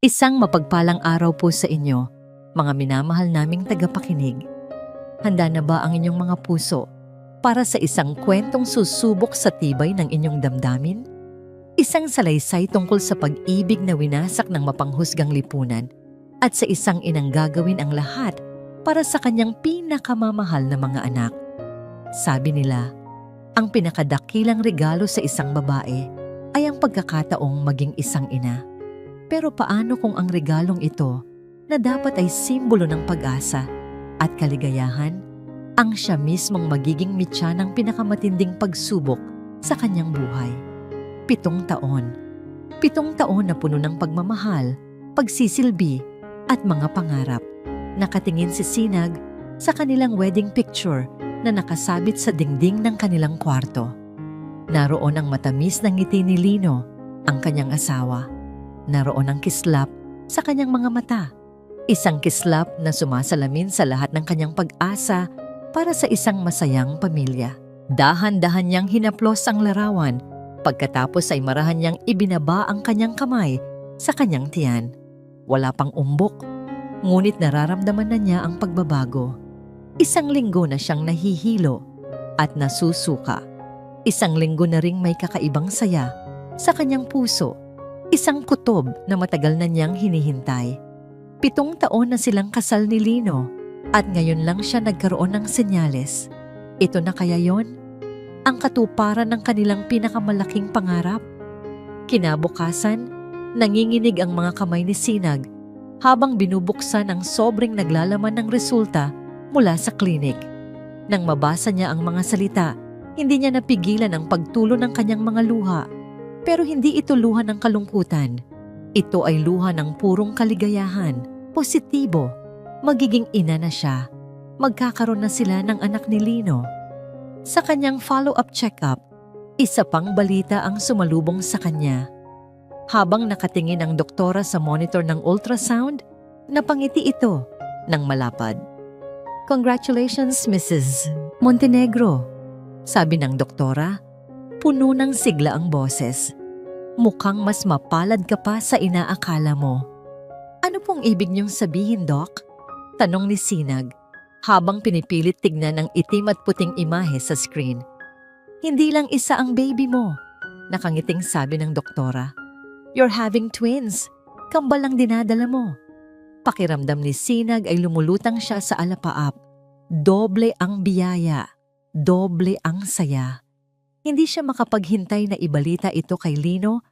Isang mapagpalang araw po sa inyo, mga minamahal naming tagapakinig. Handa na ba ang inyong mga puso para sa isang kwentong susubok sa tibay ng inyong damdamin? Isang salaysay tungkol sa pag-ibig na winasak ng mapanghusgang lipunan at sa isang inang gagawin ang lahat para sa kanyang pinakamamahal na mga anak. Sabi nila, ang pinakadakilang regalo sa isang babae ay ang pagkakataong maging isang ina. Pero paano kung ang regalong ito, na dapat ay simbolo ng pag-asa at kaligayahan, ang siya mismong magiging mitya ng pinakamatinding pagsubok sa kanyang buhay? 7 taon. 7 taon na puno ng pagmamahal, pagsisilbi, at mga pangarap. Nakatingin si Sinag sa kanilang wedding picture na nakasabit sa dingding ng kanilang kwarto. Naroon ang matamis na ngiti ni Lino, ang kanyang asawa. Naroon ang kislap sa kanyang mga mata. Isang kislap na sumasalamin sa lahat ng kanyang pag-asa para sa isang masayang pamilya. Dahan-dahan niyang hinaplos ang larawan, pagkatapos ay marahan niyang ibinaba ang kanyang kamay sa kanyang tiyan. Wala pang umbok, ngunit nararamdaman na niya ang pagbabago. 1 linggo na siyang nahihilo at nasusuka. 1 linggo na ring may kakaibang saya sa kanyang puso. Isang kutob na matagal na niyang hinihintay. 7 taon na silang kasal ni Lino at ngayon lang siya nagkaroon ng senyales. Ito na kaya yon? Ang katuparan ng kanilang pinakamalaking pangarap? Kinabukasan, nanginginig ang mga kamay ni Sinag habang binubuksan ang sobrang naglalaman ng resulta mula sa klinik. Nang mabasa niya ang mga salita, hindi niya napigilan ang pagtulo ng kanyang mga luha. Pero hindi ito luha ng kalungkutan. Ito ay luha ng purong kaligayahan, positibo. Magiging ina na siya. Magkakaroon na sila ng anak ni Lino. Sa kanyang follow-up check-up, isa pang balita ang sumalubong sa kanya. Habang nakatingin ang doktora sa monitor ng ultrasound, napangiti ito ng malapad. "Congratulations, Mrs. Montenegro," sabi ng doktora. Puno ng sigla ang boses. "Mukhang mas mapalad ka pa sa inaakala mo." "Ano pong ibig niyong sabihin, Doc?" tanong ni Sinag habang pinipilit tignan ang itim at puting imahe sa screen. "Hindi lang isa ang baby mo," nakangiting sabi ng doktora. "You're having twins. Kambal ang dinadala mo." Pakiramdam ni Sinag ay lumulutang siya sa alapaap. Doble ang biyaya, doble ang saya. Hindi siya makapaghintay na ibalita ito kay Lino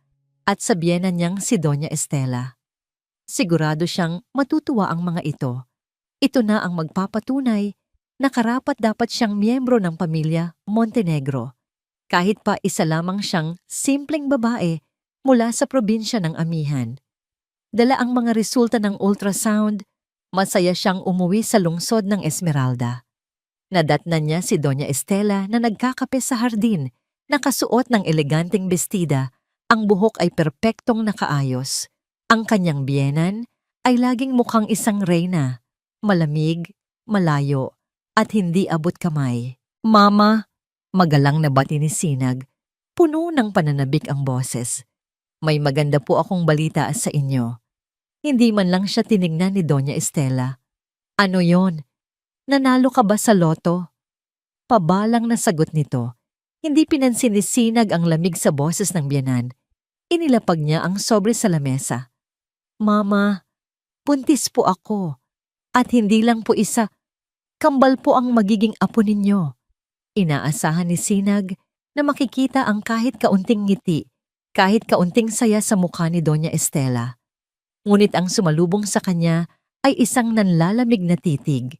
at sa biyena niyang si Doña Estela. Sigurado siyang matutuwa ang mga ito. Ito na ang magpapatunay na karapat-dapat siyang miyembro ng pamilya Montenegro. Kahit pa isa lamang siyang simpleng babae mula sa probinsya ng amihan. Dala ang mga resulta ng ultrasound, masaya siyang umuwi sa lungsod ng Esmeralda. Nadatnan niya si Doña Estela na nagkakape sa hardin. Nakasuot ng eleganteng bestida, ang buhok ay perpektong nakaayos. Ang kanyang biyenan ay laging mukhang isang reyna, malamig, malayo, at hindi abot kamay. "Mama," magalang na bati ni Sinag, puno ng pananabik ang boses. "May maganda po akong balita sa inyo." Hindi man lang siya tinignan ni Doña Estela. "Ano yon? Nanalo ka ba sa loto?" Pabalang na sagot nito. Hindi pinansin ni Sinag ang lamig sa boses ng biyenan. Inilapag niya ang sobre sa lamesa. "Mama, buntis po ako. At hindi lang po isa. Kambal po ang magiging apo ninyo." Inaasahan ni Sinag na makikita ang kahit kaunting ngiti, kahit kaunting saya sa mukha ni Doña Estela. Ngunit ang sumalubong sa kanya ay isang nanlalamig na titig.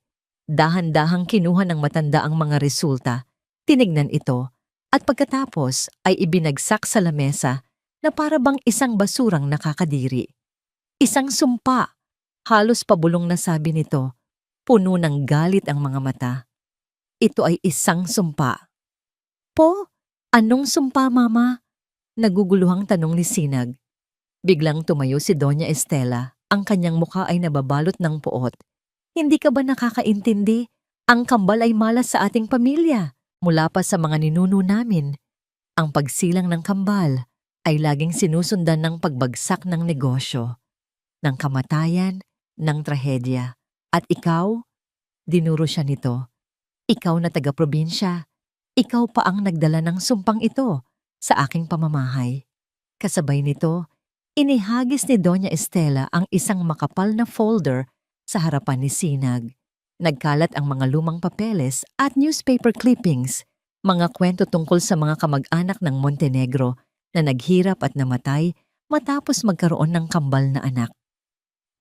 Dahan-dahang kinuha ng matanda ang mga resulta. Tinignan ito. At pagkatapos ay ibinagsak sa lamesa na para bang isang basurang nakakadiri. "Isang sumpa," halos pabulong na sabi nito. Puno ng galit ang mga mata. "Ito ay isang sumpa." "Po? Anong sumpa, Mama?" Naguguluhang tanong ni Sinag. Biglang tumayo si Doña Estela. Ang kanyang mukha ay nababalot ng puot. "Hindi ka ba nakakaintindi? Ang kambal ay malas sa ating pamilya. Mula pa sa mga ninuno namin, ang pagsilang ng kambal ay laging sinusundan ng pagbagsak ng negosyo. ng kamatayan, ng trahedya. At ikaw, dinuro siya nito. Ikaw na taga-probinsya, ikaw pa ang nagdala ng sumpang ito sa aking pamamahay. Kasabay nito, inihagis ni Doña Estela ang isang makapal na folder sa harapan ni Sinag. Nagkalat ang mga lumang papeles at newspaper clippings, mga kwento tungkol sa mga kamag-anak ng Montenegro na naghirap at namatay matapos magkaroon ng kambal na anak.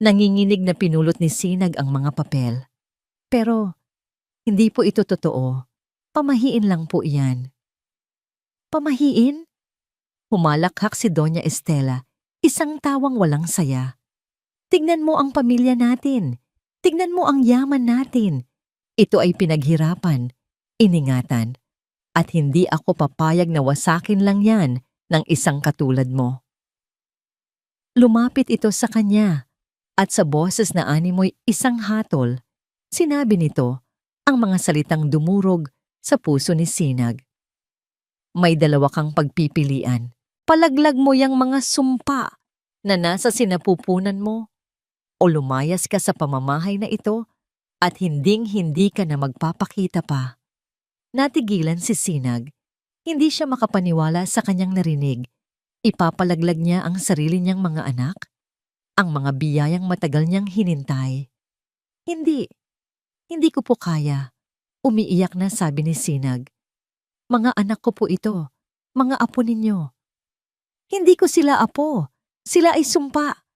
Nanginginig na pinulot ni Sinag ang mga papel. Pero hindi po ito totoo. Pamahiin lang po iyan. Pamahiin? Humalakhak si Doña Estela, isang tawang walang saya. Tignan mo ang pamilya natin. Tignan mo ang yaman natin. Ito ay pinaghirapan, iningatan, at hindi ako papayag na wasakin lang yan ng isang katulad mo. Lumapit ito sa kanya, at sa boses na animoy isang hatol, sinabi nito ang mga salitang dumurog sa puso ni Sinag. May dalawa kang pagpipilian. Palaglag mo yang mga sumpa na nasa sinapupunan mo o lumayas ka sa pamamahay na ito at hinding-hindi ka na magpapakita pa. Natigilan si Sinag. Hindi siya makapaniwala sa kanyang narinig. Ipapalaglag niya ang sarili niyang mga anak? Ang mga biyayang matagal niyang hinintay? Hindi ko po kaya. Umiiyak na sabi ni Sinag. Mga anak ko po ito, mga apo ninyo. Hindi ko sila apo, sila ay sumpa.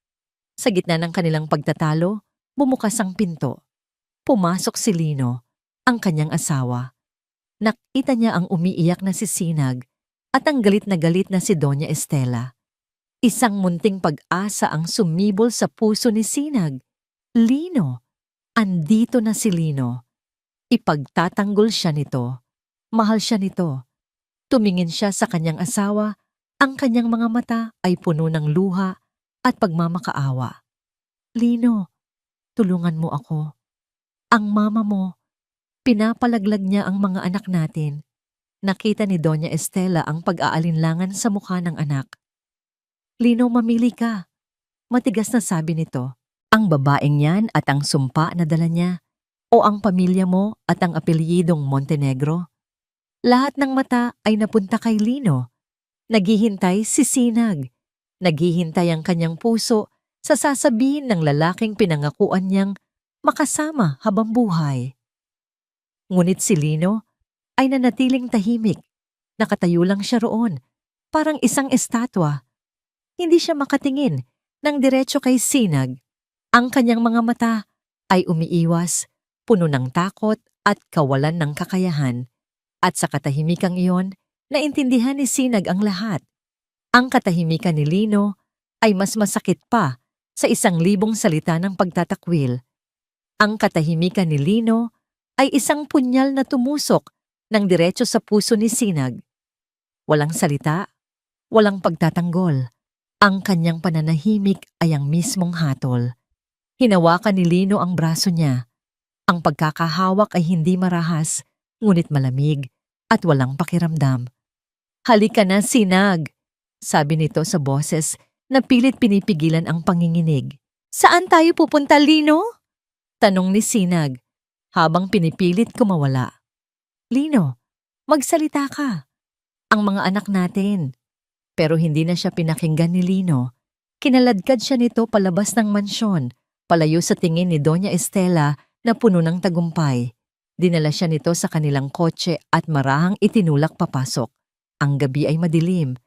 Sa gitna ng kanilang pagtatalo, bumukas ang pinto. Pumasok si Lino, ang kanyang asawa. Nakita niya ang umiiyak na si Sinag at ang galit na si Doña Estela. Isang munting pag-asa ang sumibol sa puso ni Sinag. Lino, andito na si Lino. Ipagtatanggol siya nito. Mahal siya nito. Tumingin siya sa kanyang asawa, ang kanyang mga mata ay puno ng luha at pagmamakaawa. Lino, tulungan mo ako. Ang mama mo, pinapalaglag niya ang mga anak natin. Nakita ni Doña Estela ang pag-aalinlangan sa mukha ng anak. Lino, mamili ka. Matigas na sabi nito. Ang babaeng yan at ang sumpa na dala niya, o ang pamilya mo at ang apelyidong Montenegro? Lahat ng mata ay napunta kay Lino. Naghihintay si Sinag. Naghihintay ang kanyang puso sa sasabihin ng lalaking pinangakuan niyang makasama habang buhay. Ngunit si Lino ay nanatiling tahimik. Nakatayo lang siya roon, parang isang estatwa. Hindi siya makatingin ng diretso kay Sinag. Ang kanyang mga mata ay umiiwas, puno ng takot at kawalan ng kakayahan. At sa katahimikang iyon, naintindihan ni Sinag ang lahat. Ang katahimikan ni Lino ay mas masakit pa sa 1,000 salita ng pagtatakwil. Ang katahimikan ni Lino ay isang punyal na tumusok ng diretso sa puso ni Sinag. Walang salita, walang pagtatanggol. Ang kanyang pananahimik ay ang mismong hatol. Hinawakan ni Lino ang braso niya. Ang pagkakahawak ay hindi marahas, ngunit malamig at walang pakiramdam. Halika na, Sinag, sabi nito sa boses na pilit pinipigilan ang panginginig. Saan tayo pupunta, Lino? Tanong ni Sinag, habang pinipilit kumawala. Lino, magsalita ka. Ang mga anak natin. Pero hindi na siya pinakinggan ni Lino. Kinaladkad siya nito palabas ng mansyon, palayo sa tingin ni Doña Estela na puno ng tagumpay. Dinala siya nito sa kanilang kotse at marahang itinulak papasok. Ang gabi ay madilim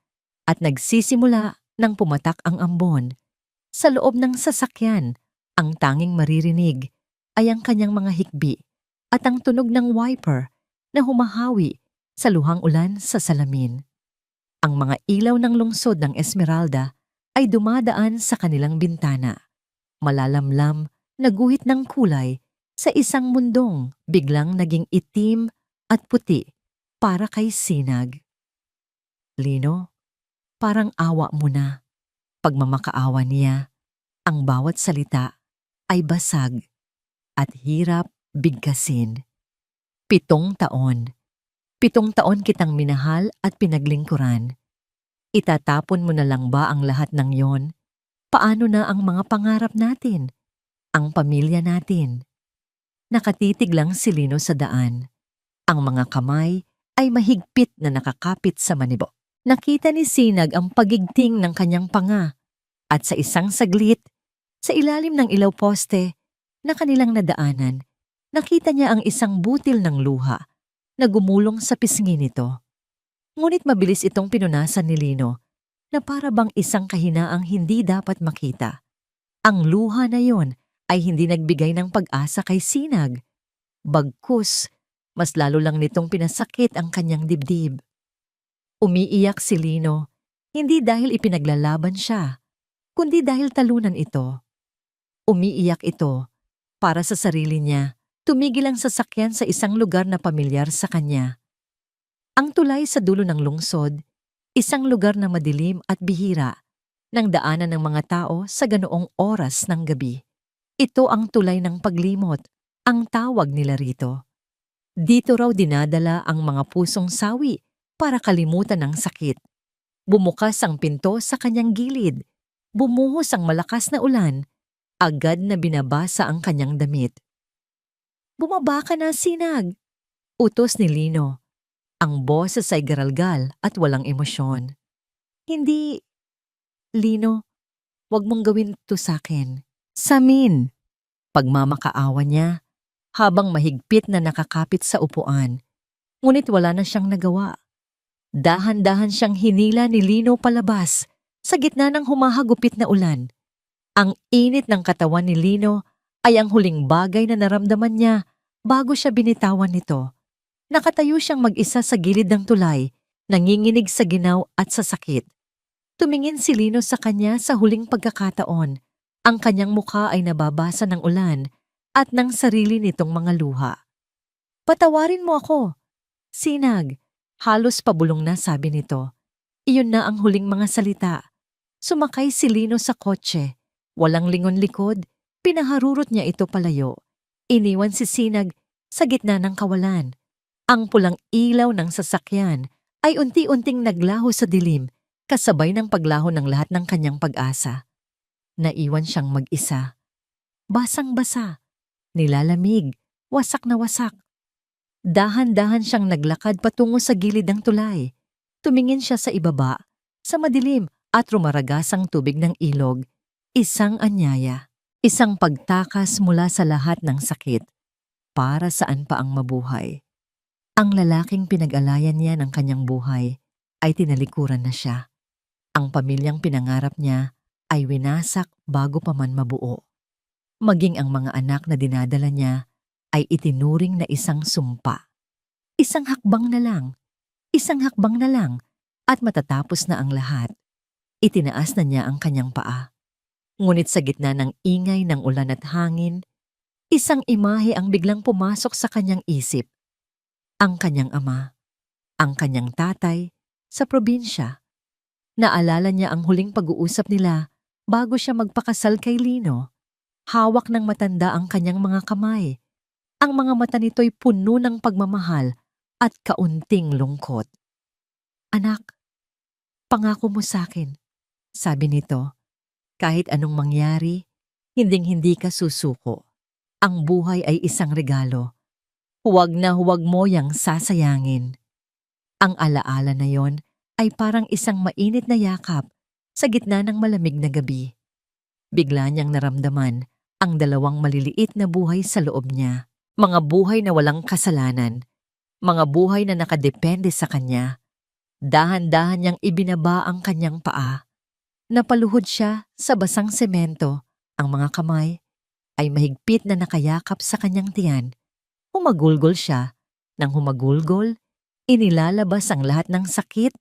at nagsisimula nang pumatak ang ambon. Sa loob ng sasakyan, ang tanging maririnig ay ang kanyang mga hikbi at ang tunog ng wiper na humahawi sa luhang ulan sa salamin. Ang mga ilaw ng lungsod ng Esmeralda ay dumadaan sa kanilang bintana. Malalamlam na guhit ng kulay sa isang mundong biglang naging itim at puti para kay Sinag. Lino, parang awa mo na. Pagmamakaawa niya, ang bawat salita ay basag at hirap bigkasin. 7 taon. 7 taon kitang minahal at pinaglingkuran. Itatapon mo na lang ba ang lahat ng yon? Paano na ang mga pangarap natin? Ang pamilya natin? Nakatitig lang si Lino sa daan. Ang mga kamay ay mahigpit na nakakapit sa manibo. Nakita ni Sinag ang pagigting ng kanyang panga at sa isang saglit, sa ilalim ng ilaw poste na kanilang nadaanan, nakita niya ang isang butil ng luha na gumulong sa pisngi nito. Ngunit mabilis itong pinunasan ni Lino na para bang isang kahinaang hindi dapat makita. Ang luha na yon ay hindi nagbigay ng pag-asa kay Sinag. Bagkus, mas lalo lang nitong pinasakit ang kanyang dibdib. Umiiyak si Lino, hindi dahil ipinaglalaban siya, kundi dahil talunan ito. Umiiyak ito para sa sarili niya, tumigil ang sasakyan sa isang lugar na pamilyar sa kanya. Ang tulay sa dulo ng lungsod, isang lugar na madilim at bihira, ng daanan ng mga tao sa ganoong oras ng gabi. Ito ang tulay ng paglimot, ang tawag nila rito. Dito raw dinadala ang mga pusong sawi para kalimutan ng sakit. Bumukas ang pinto sa kanyang gilid, bumuhos ang malakas na ulan, agad na binabasa ang kanyang damit. "Bumaba ka na, Sinag!" Utos ni Lino. Ang boses ay garalgal at walang emosyon. "Hindi, Lino, wag mong gawin ito sa'kin. Samin!" Pagmamakaawa niya, habang mahigpit na nakakapit sa upuan. Ngunit wala na siyang nagawa. Dahan-dahan siyang hinila ni Lino palabas sa gitna ng humahagupit na ulan. Ang init ng katawan ni Lino ay ang huling bagay na naramdaman niya bago siya binitawan nito. Nakatayo siyang mag-isa sa gilid ng tulay, nanginginig sa ginaw at sa sakit. Tumingin si Lino sa kanya sa huling pagkakataon. Ang kanyang mukha ay nababasa ng ulan at ng sarili nitong mga luha. "Patawarin mo ako, Sinag," halos pabulong na sabi nito. Iyon na ang huling mga salita. Sumakay si Lino sa kotse. Walang lingon-likod, pinaharurot niya ito palayo. Iniwan si Sinag sa gitna ng kawalan. Ang pulang ilaw ng sasakyan ay unti-unting naglaho sa dilim, kasabay ng paglaho ng lahat ng kanyang pag-asa. Naiwan siyang mag-isa. Basang-basa, nilalamig, wasak na wasak. Dahan-dahan siyang naglakad patungo sa gilid ng tulay. Tumingin siya sa ibaba, sa madilim at rumaragasang tubig ng ilog. Isang anyaya, isang pagtakas mula sa lahat ng sakit. Para saan pa ang mabuhay? Ang lalaking pinag-alayan niya ng kanyang buhay ay tinalikuran na siya. Ang pamilyang pinangarap niya ay winasak bago pa man mabuo. Maging ang mga anak na dinadala niya ay itinuring na isang sumpa. Isang hakbang na lang at matatapos na ang lahat. Itinaas na niya ang kanyang paa. Ngunit sa gitna ng ingay ng ulan at hangin, isang imahe ang biglang pumasok sa kanyang isip. Ang kanyang ama, ang kanyang tatay, sa probinsya. Naalala niya ang huling pag-uusap nila bago siya magpakasal kay Lino. Hawak ng matanda ang kanyang mga kamay. Ang mga mata nito'y puno ng pagmamahal at kaunting lungkot. "Anak, pangako mo sa'kin," sabi nito. "Kahit anong mangyari, hinding-hindi ka susuko. Ang buhay ay isang regalo. Huwag na huwag mo yang sasayangin." Ang alaala na yon ay parang isang mainit na yakap sa gitna ng malamig na gabi. Bigla niyang naramdaman ang dalawang maliliit na buhay sa loob niya. Mga buhay na walang kasalanan. Mga buhay na nakadepende sa kanya. Dahan-dahan niyang ibinaba ang kanyang paa. Napaluhod siya sa basang semento. Ang mga kamay ay mahigpit na nakayakap sa kanyang tiyan. Humagulgol siya. Nang humagulgol, inilalabas ang lahat ng sakit,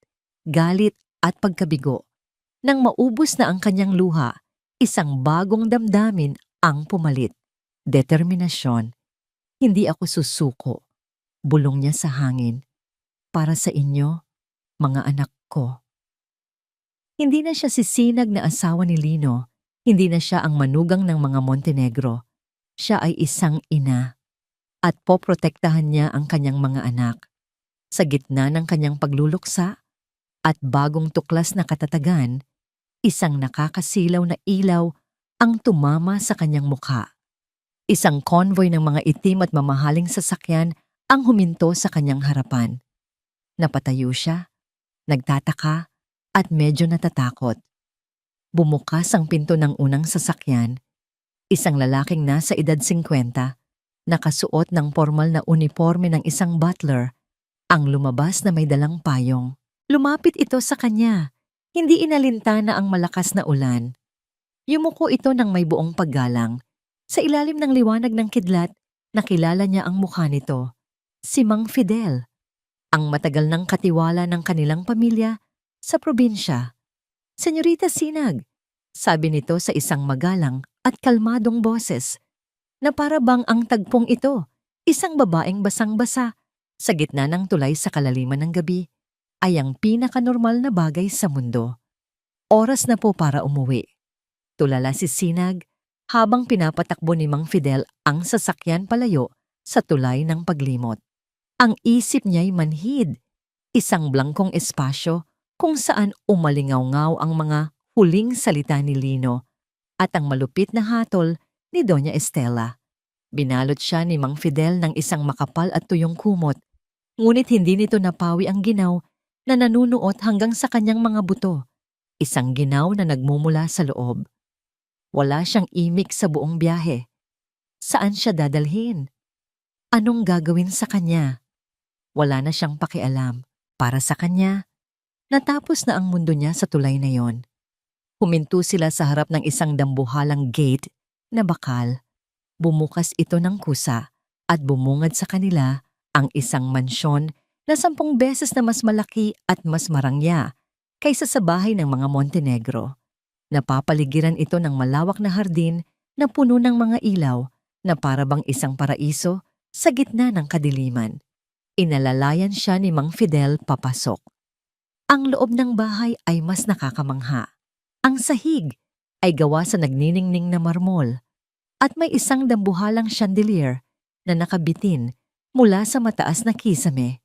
galit at pagkabigo. Nang maubos na ang kanyang luha, isang bagong damdamin ang pumalit. Determinasyon. "Hindi ako susuko," bulong niya sa hangin. "Para sa inyo, mga anak ko." Hindi na siya si Sinag na asawa ni Lino. Hindi na siya ang manugang ng mga Montenegro. Siya ay isang ina. At poprotektahan niya ang kanyang mga anak. Sa gitna ng kanyang pagluluksa at bagong tuklas na katatagan, Isang nakakasilaw na ilaw ang tumama sa kanyang mukha. Isang convoy ng mga itim at mamahaling sasakyan ang huminto sa kanyang harapan. Napatayo siya, nagtataka, at medyo natatakot. Bumukas ang pinto ng unang sasakyan. Isang lalaking nasa edad 50, nakasuot ng formal na uniforme ng isang butler, ang lumabas na may dalang payong. Lumapit ito sa kanya. Hindi inalintana ang malakas na ulan. Yumuko ito ng may buong paggalang. Sa ilalim ng liwanag ng kidlat, nakilala niya ang mukha nito. Si Mang Fidel, ang matagal ng katiwala ng kanilang pamilya sa probinsya. Senyorita Sinag, sabi nito sa isang magalang at kalmadong boses, na para bang ang tagpong ito, isang babaeng basang-basa, sa gitna ng tulay sa kalaliman ng gabi, ay ang pinakanormal na bagay sa mundo. Oras na po para umuwi. Tulala si Sinag habang pinapatakbo ni Mang Fidel ang sasakyan palayo sa tulay ng paglimot. Ang isip niya'y manhid, isang blangkong espasyo kung saan umalingaw-ngaw ang mga huling salita ni Lino at ang malupit na hatol ni Doña Estela. Binalot siya ni Mang Fidel ng isang makapal at tuyong kumot, ngunit hindi nito napawi ang ginaw na nanunuot hanggang sa kanyang mga buto, isang ginaw na nagmumula sa loob. Wala siyang imik sa buong biyahe. Saan siya dadalhin? Anong gagawin sa kanya? Wala na siyang pakialam. Para sa kanya, natapos na ang mundo niya sa tulay na yon. Huminto sila sa harap ng isang dambuhalang gate na bakal. Bumukas ito ng kusa at bumungad sa kanila ang isang mansyon na 10 beses na mas malaki at mas marangya kaysa sa bahay ng mga Montenegro. Napapaligiran ito ng malawak na hardin na puno ng mga ilaw na para bang isang paraiso sa gitna ng kadiliman. Inalalayan siya ni Mang Fidel papasok. Ang loob ng bahay ay mas nakakamangha. Ang sahig ay gawa sa nagniningning na marmol at may isang dambuhalang chandelier na nakabitin mula sa mataas na kisame.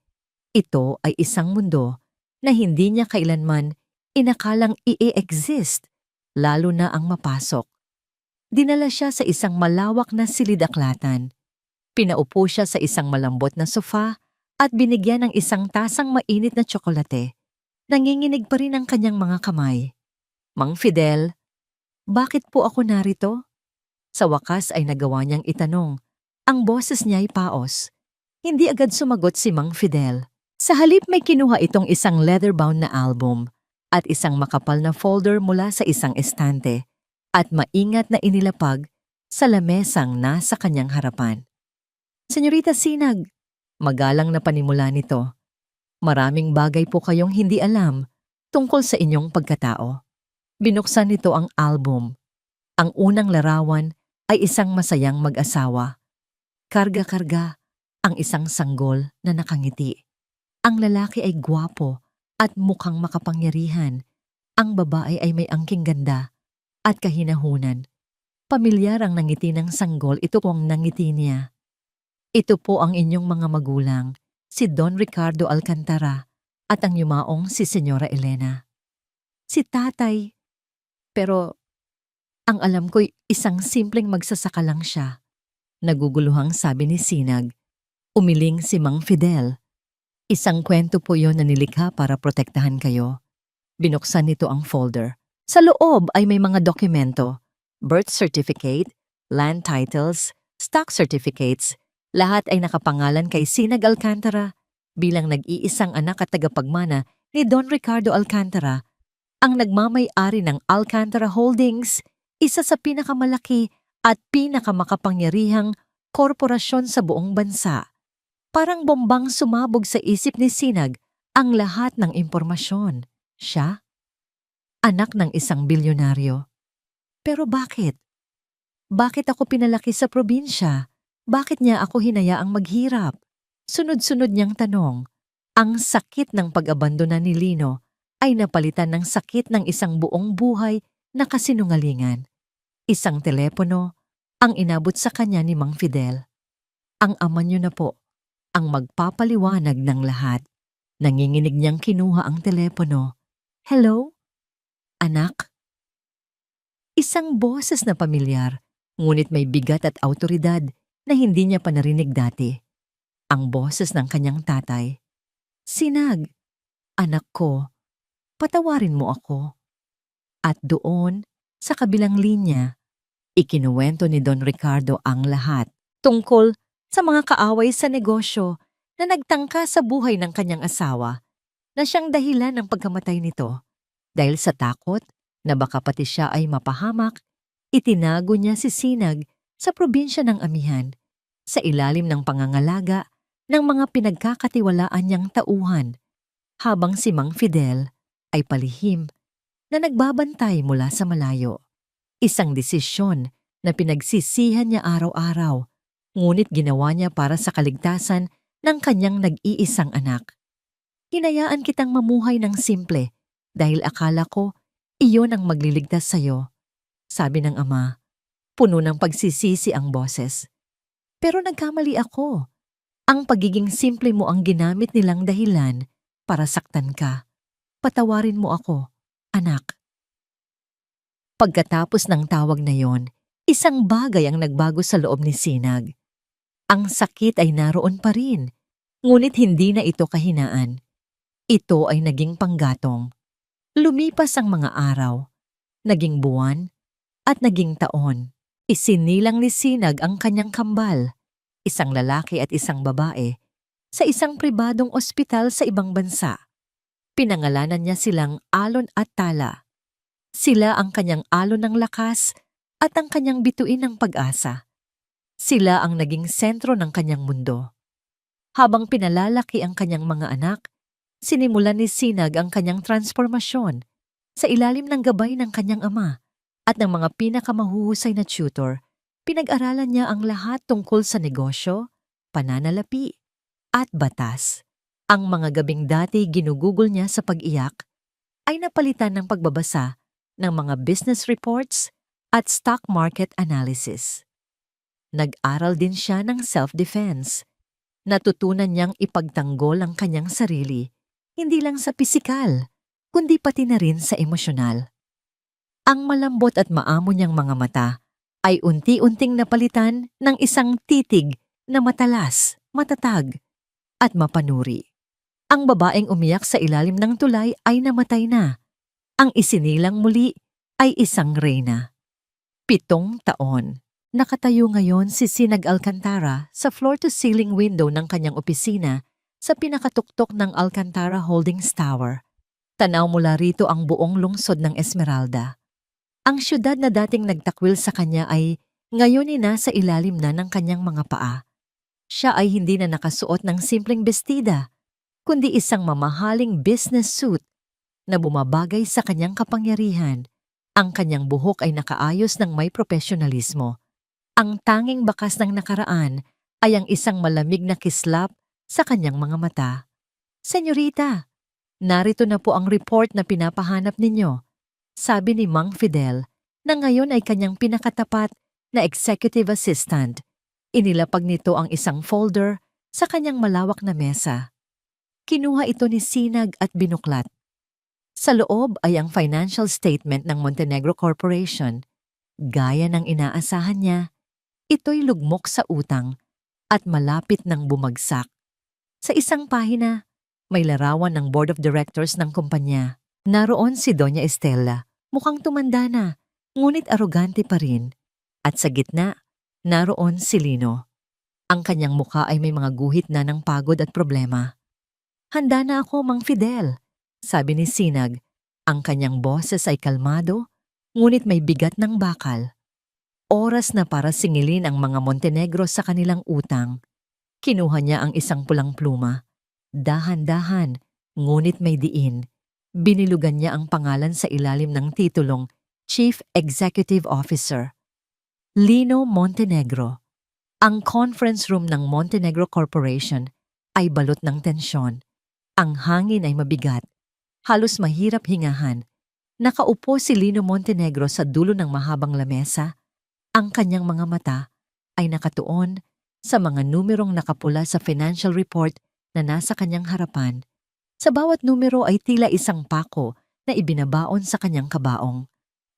Ito ay isang mundo na hindi niya kailanman inakalang i-exist, lalo na ang mapasok. Dinala siya sa isang malawak na silid-aklatan. Pinaupo siya sa isang malambot na sofa at binigyan ng isang tasang mainit na tsokolate. Nanginginig pa rin ang kanyang mga kamay. Mang Fidel, bakit po ako narito? Sa wakas ay nagawa niyang itanong. Ang boses niya ay paos. Hindi agad sumagot si Mang Fidel. Sa halip may kinuha itong isang leather-bound na album at isang makapal na folder mula sa isang estante at maingat na inilapag sa lamesang nasa kanyang harapan. Senyorita Sinag, magalang na panimula nito. Maraming bagay po kayong hindi alam tungkol sa inyong pagkatao. Binuksan nito ang album. Ang unang larawan ay isang masayang mag-asawa. Karga-karga ang isang sanggol na nakangiti. Ang lalaki ay gwapo at mukhang makapangyarihan. Ang babae ay may angking ganda at kahinahunan. Pamilyar ang nangiti ng sanggol, ito po ang nangiti niya. Ito po ang inyong mga magulang, si Don Ricardo Alcantara at ang yumaong si Senyora Elena. Si tatay, pero ang alam ko'y isang simpleng magsasaka lang siya. Naguguluhang sabi ni Sinag. Umiling si Mang Fidel. Isang kwento po yon na nilikha para protektahan kayo. Binuksan nito ang folder. Sa loob ay may mga dokumento, birth certificate, land titles, stock certificates, lahat ay nakapangalan kay Sinag Alcantara bilang nag-iisang anak at tagapagmana ni Don Ricardo Alcantara, ang nagmamay-ari ng Alcantara Holdings, isa sa pinakamalaki at pinakamakapangyarihang korporasyon sa buong bansa. Parang bombang sumabog sa isip ni Sinag ang lahat ng impormasyon. Siya? Anak ng isang bilyonaryo. Pero bakit? Bakit ako pinalaki sa probinsya? Bakit niya ako hinayaang maghirap? Sunod-sunod niyang tanong. Ang sakit ng pag-abandona ni Lino ay napalitan ng sakit ng isang buong buhay na kasinungalingan. Isang telepono ang inabot sa kanya ni Mang Fidel. Ang ama niyo na po, ang magpapaliwanag ng lahat. Nanginginig niyang kinuha ang telepono. Hello? Anak? Isang boses na pamilyar, ngunit may bigat at autoridad na hindi niya pa narinig dati. Ang boses ng kanyang tatay. "Sinag, anak ko, patawarin mo ako." At doon, sa kabilang linya, ikinuwento ni Don Ricardo ang lahat tungkol sa mga kaaway sa negosyo na nagtangka sa buhay ng kanyang asawa na siyang dahilan ng pagkamatay nito. Dahil sa takot na baka pati siya ay mapahamak, itinago niya si Sinag sa probinsya ng amihan sa ilalim ng pangangalaga ng mga pinagkakatiwalaan niyang tauhan, habang si Mang Fidel ay palihim na nagbabantay mula sa malayo. Isang desisyon na pinagsisihan niya araw-araw, ngunit ginawa niya para sa kaligtasan ng kanyang nag-iisang anak. "Hinayaan kitang mamuhay ng simple dahil akala ko iyon ang magliligtas sa'yo," sabi ng ama. Puno ng pagsisisi ang boses. "Pero nagkamali ako. Ang pagiging simple mo ang ginamit nilang dahilan para saktan ka. Patawarin mo ako, anak." Pagkatapos ng tawag na yon, isang bagay ang nagbago sa loob ni Sinag. Ang sakit ay naroon pa rin, ngunit hindi na ito kahinaan. Ito ay naging panggatong. Lumipas ang mga araw, naging buwan, at naging taon. Isinilang ni Sinag ang kanyang kambal, isang lalaki at isang babae, sa isang pribadong ospital sa ibang bansa. Pinangalanan niya silang Alon at Tala. Sila ang kanyang alon ng lakas at ang kanyang bituin ng pag-asa. Sila ang naging sentro ng kanyang mundo. Habang pinalalaki ang kanyang mga anak, sinimulan ni Sinag ang kanyang transformasyon sa ilalim ng gabay ng kanyang ama at ng mga pinakamahuhusay na tutor. Pinag-aralan niya ang lahat tungkol sa negosyo, pananalapi, at batas. Ang mga gabing dati ginugugol niya sa pag-iyak ay napalitan ng pagbabasa ng mga business reports at stock market analysis. Nag-aral din siya ng self-defense. Natutunan niyang ipagtanggol ang kanyang sarili, hindi lang sa pisikal, kundi pati na rin sa emosyonal. Ang malambot at maamo niyang mga mata ay unti-unting napalitan ng isang titig na matalas, matatag, at mapanuri. Ang babaeng umiyak sa ilalim ng tulay ay namatay na. Ang isinilang muli ay isang reyna. 7 taon. Nakatayo ngayon si Sinag Alcantara sa floor-to-ceiling window ng kanyang opisina sa pinakatuktok ng Alcantara Holdings Tower. Tanaw mula rito ang buong lungsod ng Esmeralda. Ang syudad na dating nagtakwil sa kanya ay ngayon ay nasa ilalim na ng kanyang mga paa. Siya ay hindi na nakasuot ng simpleng bestida, kundi isang mamahaling business suit na bumabagay sa kanyang kapangyarihan. Ang kanyang buhok ay nakaayos ng may profesionalismo. Ang tanging bakas ng nakaraan ay ang isang malamig na kislap sa kanyang mga mata. "Senyorita, narito na po ang report na pinapahanap ninyo," sabi ni Mang Fidel na ngayon ay kanyang pinakatapat na executive assistant. Inilapag nito ang isang folder sa kanyang malawak na mesa. Kinuha ito ni Sinag at binuklat. Sa loob ay ang financial statement ng Montenegro Corporation. Gaya ng inaasahan niya, ito'y lugmok sa utang at malapit ng bumagsak. Sa isang pahina, may larawan ng board of directors ng kumpanya. Naroon si Doña Estela, mukhang tumanda na, ngunit arogante pa rin. At sa gitna, naroon si Lino. Ang kanyang mukha ay may mga guhit na ng pagod at problema. "Handa na ako, Mang Fidel," sabi ni Sinag. Ang kanyang boses ay kalmado, ngunit may bigat ng bakal. Oras na para singilin ang mga Montenegro sa kanilang utang. Kinuha niya ang isang pulang pluma. Dahan-dahan, ngunit may diin. Binilugan niya ang pangalan sa ilalim ng titulong Chief Executive Officer. Lino Montenegro. Ang conference room ng Montenegro Corporation ay balot ng tensyon. Ang hangin ay mabigat, halos mahirap hingahan. Nakaupo si Lino Montenegro sa dulo ng mahabang lamesa. Ang kanyang mga mata ay nakatuon sa mga numerong nakapula sa financial report na nasa kanyang harapan. Sa bawat numero ay tila isang pako na ibinabaon sa kanyang kabaong.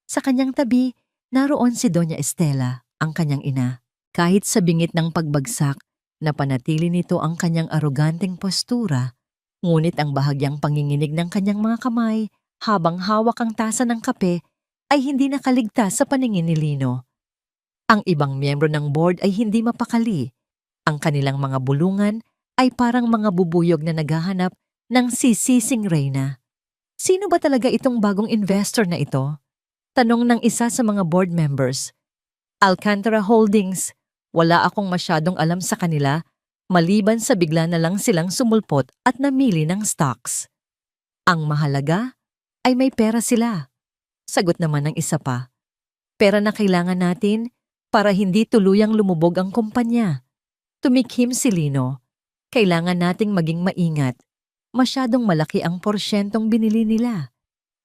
Sa kanyang tabi Naroon si Doña Estela, ang kanyang ina. Kahit sa bingit ng pagbagsak, napanatili nito ang kanyang aroganteng postura, ngunit ang bahagyang panginginig ng kanyang mga kamay habang hawak ang tasa ng kape ay hindi nakaligtas sa paningin ni Lino. Ang ibang miyembro ng board ay hindi mapakali. Ang kanilang mga bulungan ay parang mga bubuyog na naghahanap ng sisising reyna. Sino ba talaga itong bagong investor na ito? Tanong ng isa sa mga board members. Alcantara Holdings. Wala akong masyadong alam sa kanila, maliban sa bigla na lang silang sumulpot at namili ng stocks. Ang mahalaga ay may pera sila. Sagot naman ng isa pa. Pera na kailangan natin para hindi tuluyang lumubog ang kumpanya. Tumikhim si Lino. Kailangan nating maging maingat. Masyadong malaki ang porsyentong binili nila.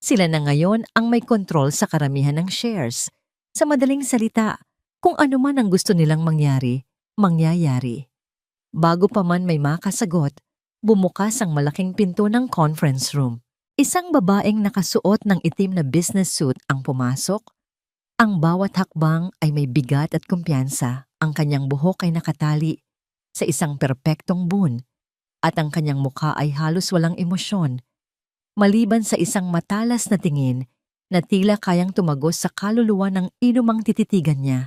Sila na ngayon ang may kontrol sa karamihan ng shares. Sa madaling salita, kung ano man ang gusto nilang mangyari, mangyayari. Bago pa man may makasagot, bumukas ang malaking pinto ng conference room. Isang babaeng nakasuot ng itim na business suit ang pumasok. Ang bawat hakbang ay may bigat at kumpiyansa. Ang kanyang buhok ay nakatali sa isang perpektong bun at ang kanyang mukha ay halos walang emosyon. Maliban sa isang matalas na tingin na tila kayang tumagos sa kaluluwa ng inumang tititigan niya.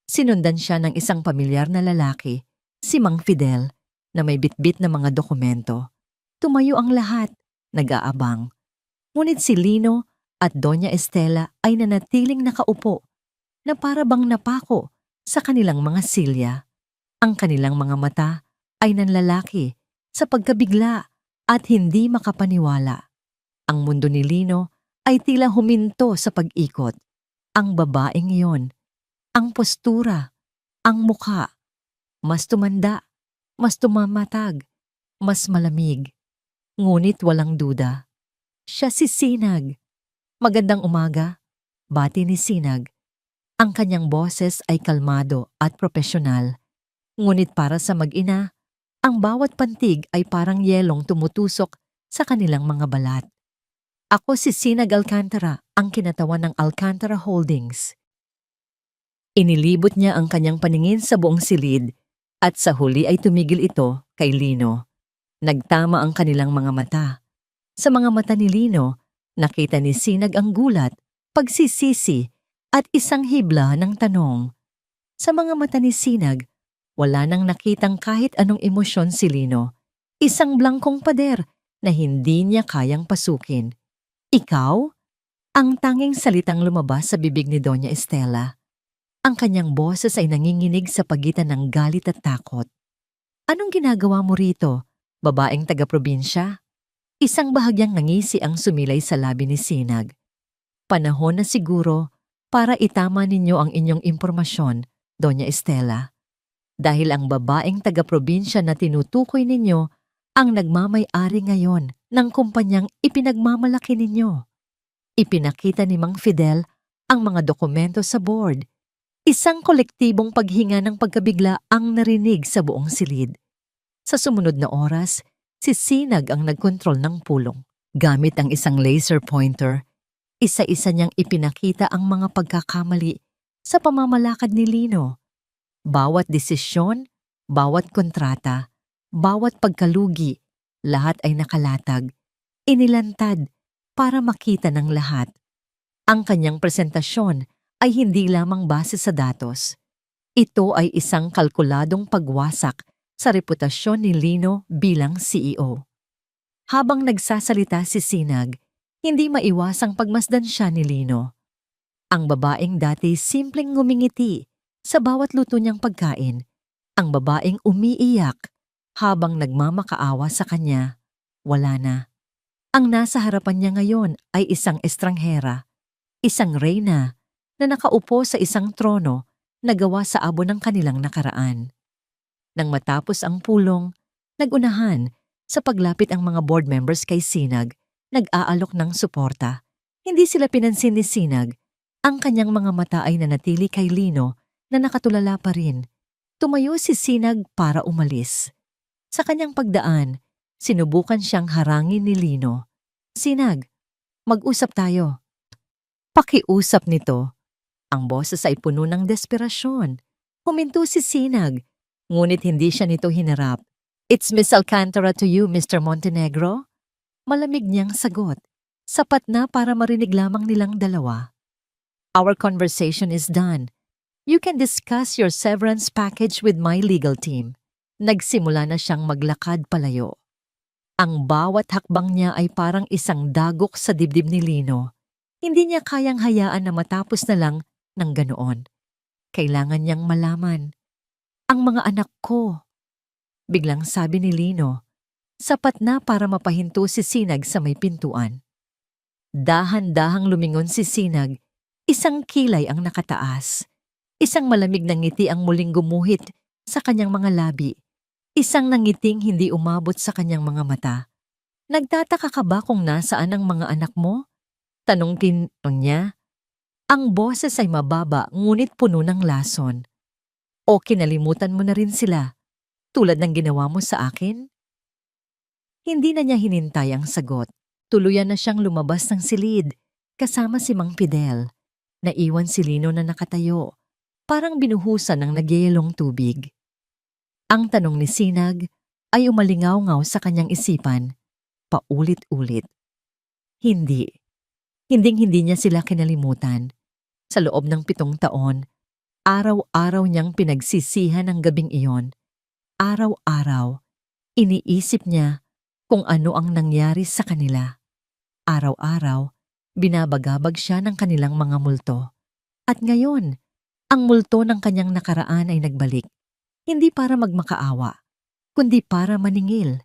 Sinundan siya ng isang pamilyar na lalaki, si Mang Fidel, na may bitbit na mga dokumento. Tumayo ang lahat, nag-aabang. Ngunit si Lino at Doña Estela ay nanatiling nakaupo, na para bang napako sa kanilang mga silya. Ang kanilang mga mata ay nanlalaki sa pagkabigla at hindi makapaniwala. Ang mundo ni Lino ay tila huminto sa pag-ikot. Ang babaeng iyon, ang postura, ang mukha, mas tumanda, mas tumamatag, mas malamig. Ngunit walang duda. Siya si Sinag. Magandang umaga, bati ni Sinag. Ang kanyang boses ay kalmado at propesyonal. Ngunit para sa mag-ina, ang bawat pantig ay parang yelong tumutusok sa kanilang mga balat. Ako si Sinag Alcantara, ang kinatawan ng Alcantara Holdings. Inilibot niya ang kanyang paningin sa buong silid at sa huli ay tumigil ito kay Lino. Nagtama ang kanilang mga mata. Sa mga mata ni Lino, nakita ni Sinag ang gulat, pagsisisi at isang hibla ng tanong. Sa mga mata ni Sinag, wala nang nakitang kahit anong emosyon si Lino. Isang blangkong pader na hindi niya kayang pasukin. Ikaw? Ang tanging salitang lumabas sa bibig ni Doña Estela. Ang kanyang boses ay nanginginig sa pagitan ng galit at takot. Anong ginagawa mo rito, babaeng taga-probinsya? Isang bahagyang ngisi ang sumilay sa labi ni Sinag. Panahon na siguro para itama ninyo ang inyong impormasyon, Doña Estela. Dahil ang babaeng taga-probinsya na tinutukoy ninyo ang nagmamay-ari ngayon ng kumpanyang ipinagmamalaki ninyo. Ipinakita ni Mang Fidel ang mga dokumento sa board. Isang kolektibong paghinga ng pagkabigla ang narinig sa buong silid. Sa sumunod na oras, si Sinag ang nagkontrol ng pulong. Gamit ang isang laser pointer, isa-isa niyang ipinakita ang mga pagkakamali sa pamamalakad ni Lino. Bawat desisyon, bawat kontrata, bawat pagkalugi, lahat ay nakalatag, inilantad para makita ng lahat. Ang kanyang presentasyon ay hindi lamang base sa datos. Ito ay isang kalkuladong pagwasak sa reputasyon ni Lino bilang CEO. Habang nagsasalita si Sinag, hindi maiwasang pagmasdan siya ni Lino. Ang babaeng dati simpleng ngumingiti sa bawat luto niyang pagkain, ang babaeng umiiyak habang nagmamakaawa sa kanya, wala na. Ang nasa harapan niya ngayon ay isang estranghera, isang reyna na nakaupo sa isang trono na gawa sa abo ng kanilang nakaraan. Nang matapos ang pulong, nagunahan sa paglapit ang mga board members kay Sinag, nag-aalok ng suporta. Hindi sila pinansin ni Sinag. Ang kanyang mga mata ay nanatili kay Lino na nakatulala pa rin. Tumayo si Sinag para umalis. Sa kanyang pagdaan, sinubukan siyang harangin ni Lino. Sinag, mag-usap tayo. Pakiusap nito. Ang boses ay puno ng desperasyon. Huminto si Sinag, ngunit hindi siya nito hinarap. "It's Miss Alcantara to you, Mr. Montenegro." Malamig niyang sagot. Sapat na para marinig lamang nilang dalawa. "Our conversation is done. You can discuss your severance package with my legal team." Nagsimula na siyang maglakad palayo. Ang bawat hakbang niya ay parang isang dagok sa dibdib ni Lino. Hindi niya kayang hayaan na matapos na lang ng ganoon. Kailangan niyang malaman. "Ang mga anak ko," biglang sabi ni Lino. Sapat na para mapahinto si Sinag sa may pintuan. Dahan-dahang lumingon si Sinag. Isang kilay ang nakataas. Isang malamig na ngiti ang muling gumuhit sa kanyang mga labi. Isang nangiting hindi umabot sa kanyang mga mata. "Nagtataka ka ba kung nasaan ang mga anak mo?" Tanong niya. Ang boses ay mababa ngunit puno ng lason. "O kinalimutan mo na rin sila, tulad ng ginawa mo sa akin?" Hindi na niya hinintay ang sagot. Tuluyan na siyang lumabas ng silid, kasama si Mang Fidel. Naiwan si Lino na nakatayo, parang binuhusan ng nagyayalong tubig. Ang tanong ni Sinag ay umalingaw-ngaw sa kanyang isipan, paulit-ulit. Hindi. Hinding-hindi niya sila kinalimutan. Sa loob ng 7 taon, araw-araw niyang pinagsisihan ang gabing iyon. Araw-araw, iniisip niya kung ano ang nangyari sa kanila. Araw-araw, binabagabag siya ng kanilang mga multo. At ngayon, ang multo ng kanyang nakaraan ay nagbalik. Hindi para magmakaawa, kundi para maningil.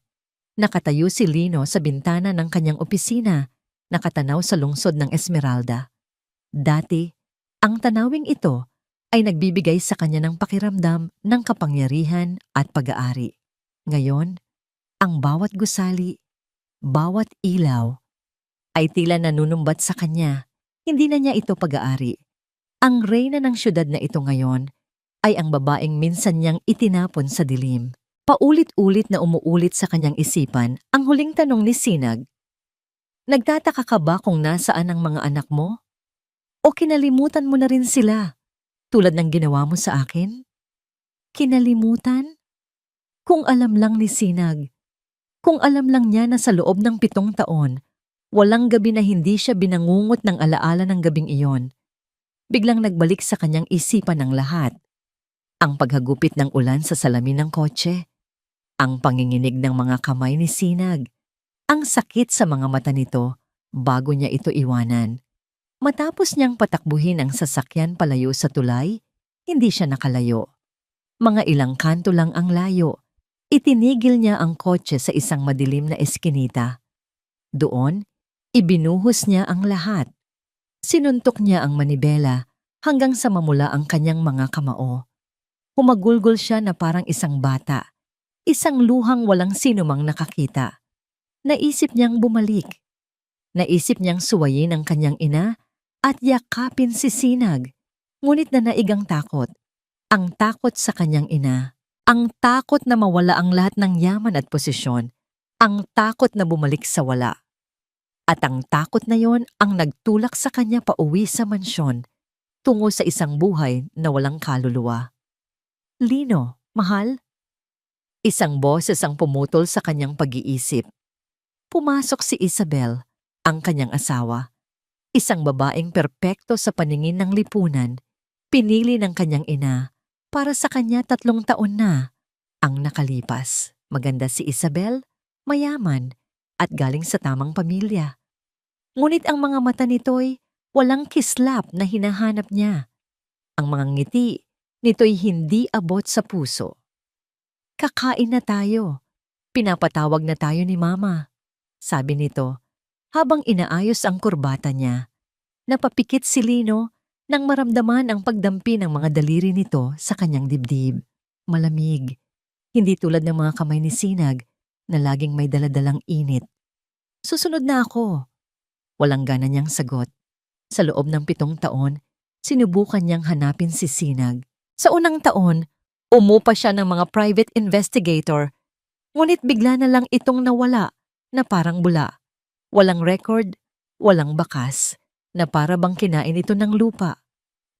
Nakatayo si Lino sa bintana ng kanyang opisina, nakatanaw sa lungsod ng Esmeralda. Dati, ang tanawing ito ay nagbibigay sa kanya ng pakiramdam ng kapangyarihan at pag-aari. Ngayon, ang bawat gusali, bawat ilaw, ay tila nanunumbat sa kanya. Hindi na niya ito pag-aari. Ang reyna ng syudad na ito ngayon ay ang babaeng minsan niyang itinapon sa dilim. Paulit-ulit na umuulit sa kanyang isipan ang huling tanong ni Sinag. "Nagtataka ka ba kung nasaan ang mga anak mo? O kinalimutan mo na rin sila, tulad ng ginawa mo sa akin?" Kinalimutan? Kung alam lang ni Sinag. Kung alam lang niya na sa loob ng 7 taon, walang gabi na hindi siya binangungot ng alaala ng gabing iyon. Biglang nagbalik sa kanyang isipan ang lahat. Ang paghagupit ng ulan sa salamin ng kotse, ang panginginig ng mga kamay ni Sinag, ang sakit sa mga mata nito bago niya ito iwanan. Matapos niyang patakbuhin ang sasakyan palayo sa tulay, hindi siya nakalayo. Mga ilang kanto lang ang layo. Itinigil niya ang kotse sa isang madilim na eskinita. Doon, ibinuhos niya ang lahat. Sinuntok niya ang manibela hanggang sa mamula ang kanyang mga kamao. Humagulgol siya na parang isang bata, isang luhang walang sinumang nakakita. Naisip niyang bumalik. Naisip niyang suwayin ang kanyang ina at yakapin si Sinag. Ngunit nanaig ang takot. Ang takot sa kanyang ina. Ang takot na mawala ang lahat ng yaman at posisyon. Ang takot na bumalik sa wala. At ang takot na yon ang nagtulak sa kanya pauwi sa mansyon, tungo sa isang buhay na walang kaluluwa. "Lino, mahal?" Isang boses ang pumutol sa kanyang pag-iisip. Pumasok si Isabel, ang kanyang asawa. Isang babaeng perpekto sa paningin ng lipunan, pinili ng kanyang ina para sa kanya 3 taon na ang nakalipas. Maganda si Isabel, mayaman, at galing sa tamang pamilya. Ngunit ang mga mata nito'y walang kislap na hinahanap niya. Ang mga ngiti nito'y hindi abot sa puso. "Kakain na tayo. Pinapatawag na tayo ni Mama," sabi nito habang inaayos ang kurbata niya. Napapikit si Lino nang maramdaman ang pagdampi ng mga daliri nito sa kanyang dibdib. Malamig, hindi tulad ng mga kamay ni Sinag na laging may daladalang init. "Susunod na ako." Walang gana niyang sagot. Sa loob ng 7 taon, sinubukan niyang hanapin si Sinag. Sa unang taon, umupa siya ng mga private investigator, ngunit bigla na lang itong nawala na parang bula. Walang record, walang bakas, na para bang kinain ito ng lupa.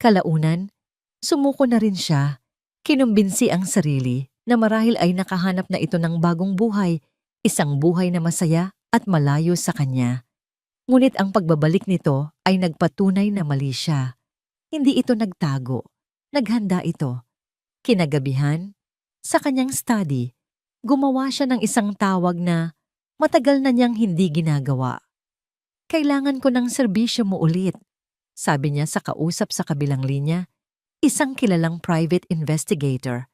Kalaunan, sumuko na rin siya. Kinumbinsi ang sarili na marahil ay nakahanap na ito ng bagong buhay, isang buhay na masaya at malayo sa kanya. Ngunit ang pagbabalik nito ay nagpatunay na mali siya. Hindi ito nagtago. Naghanda ito. Kinagabihan, sa kanyang study, gumawa siya ng isang tawag na matagal na niyang hindi ginagawa. Kailangan ko ng serbisyo mo ulit, sabi niya sa kausap sa kabilang linya, isang kilalang private investigator.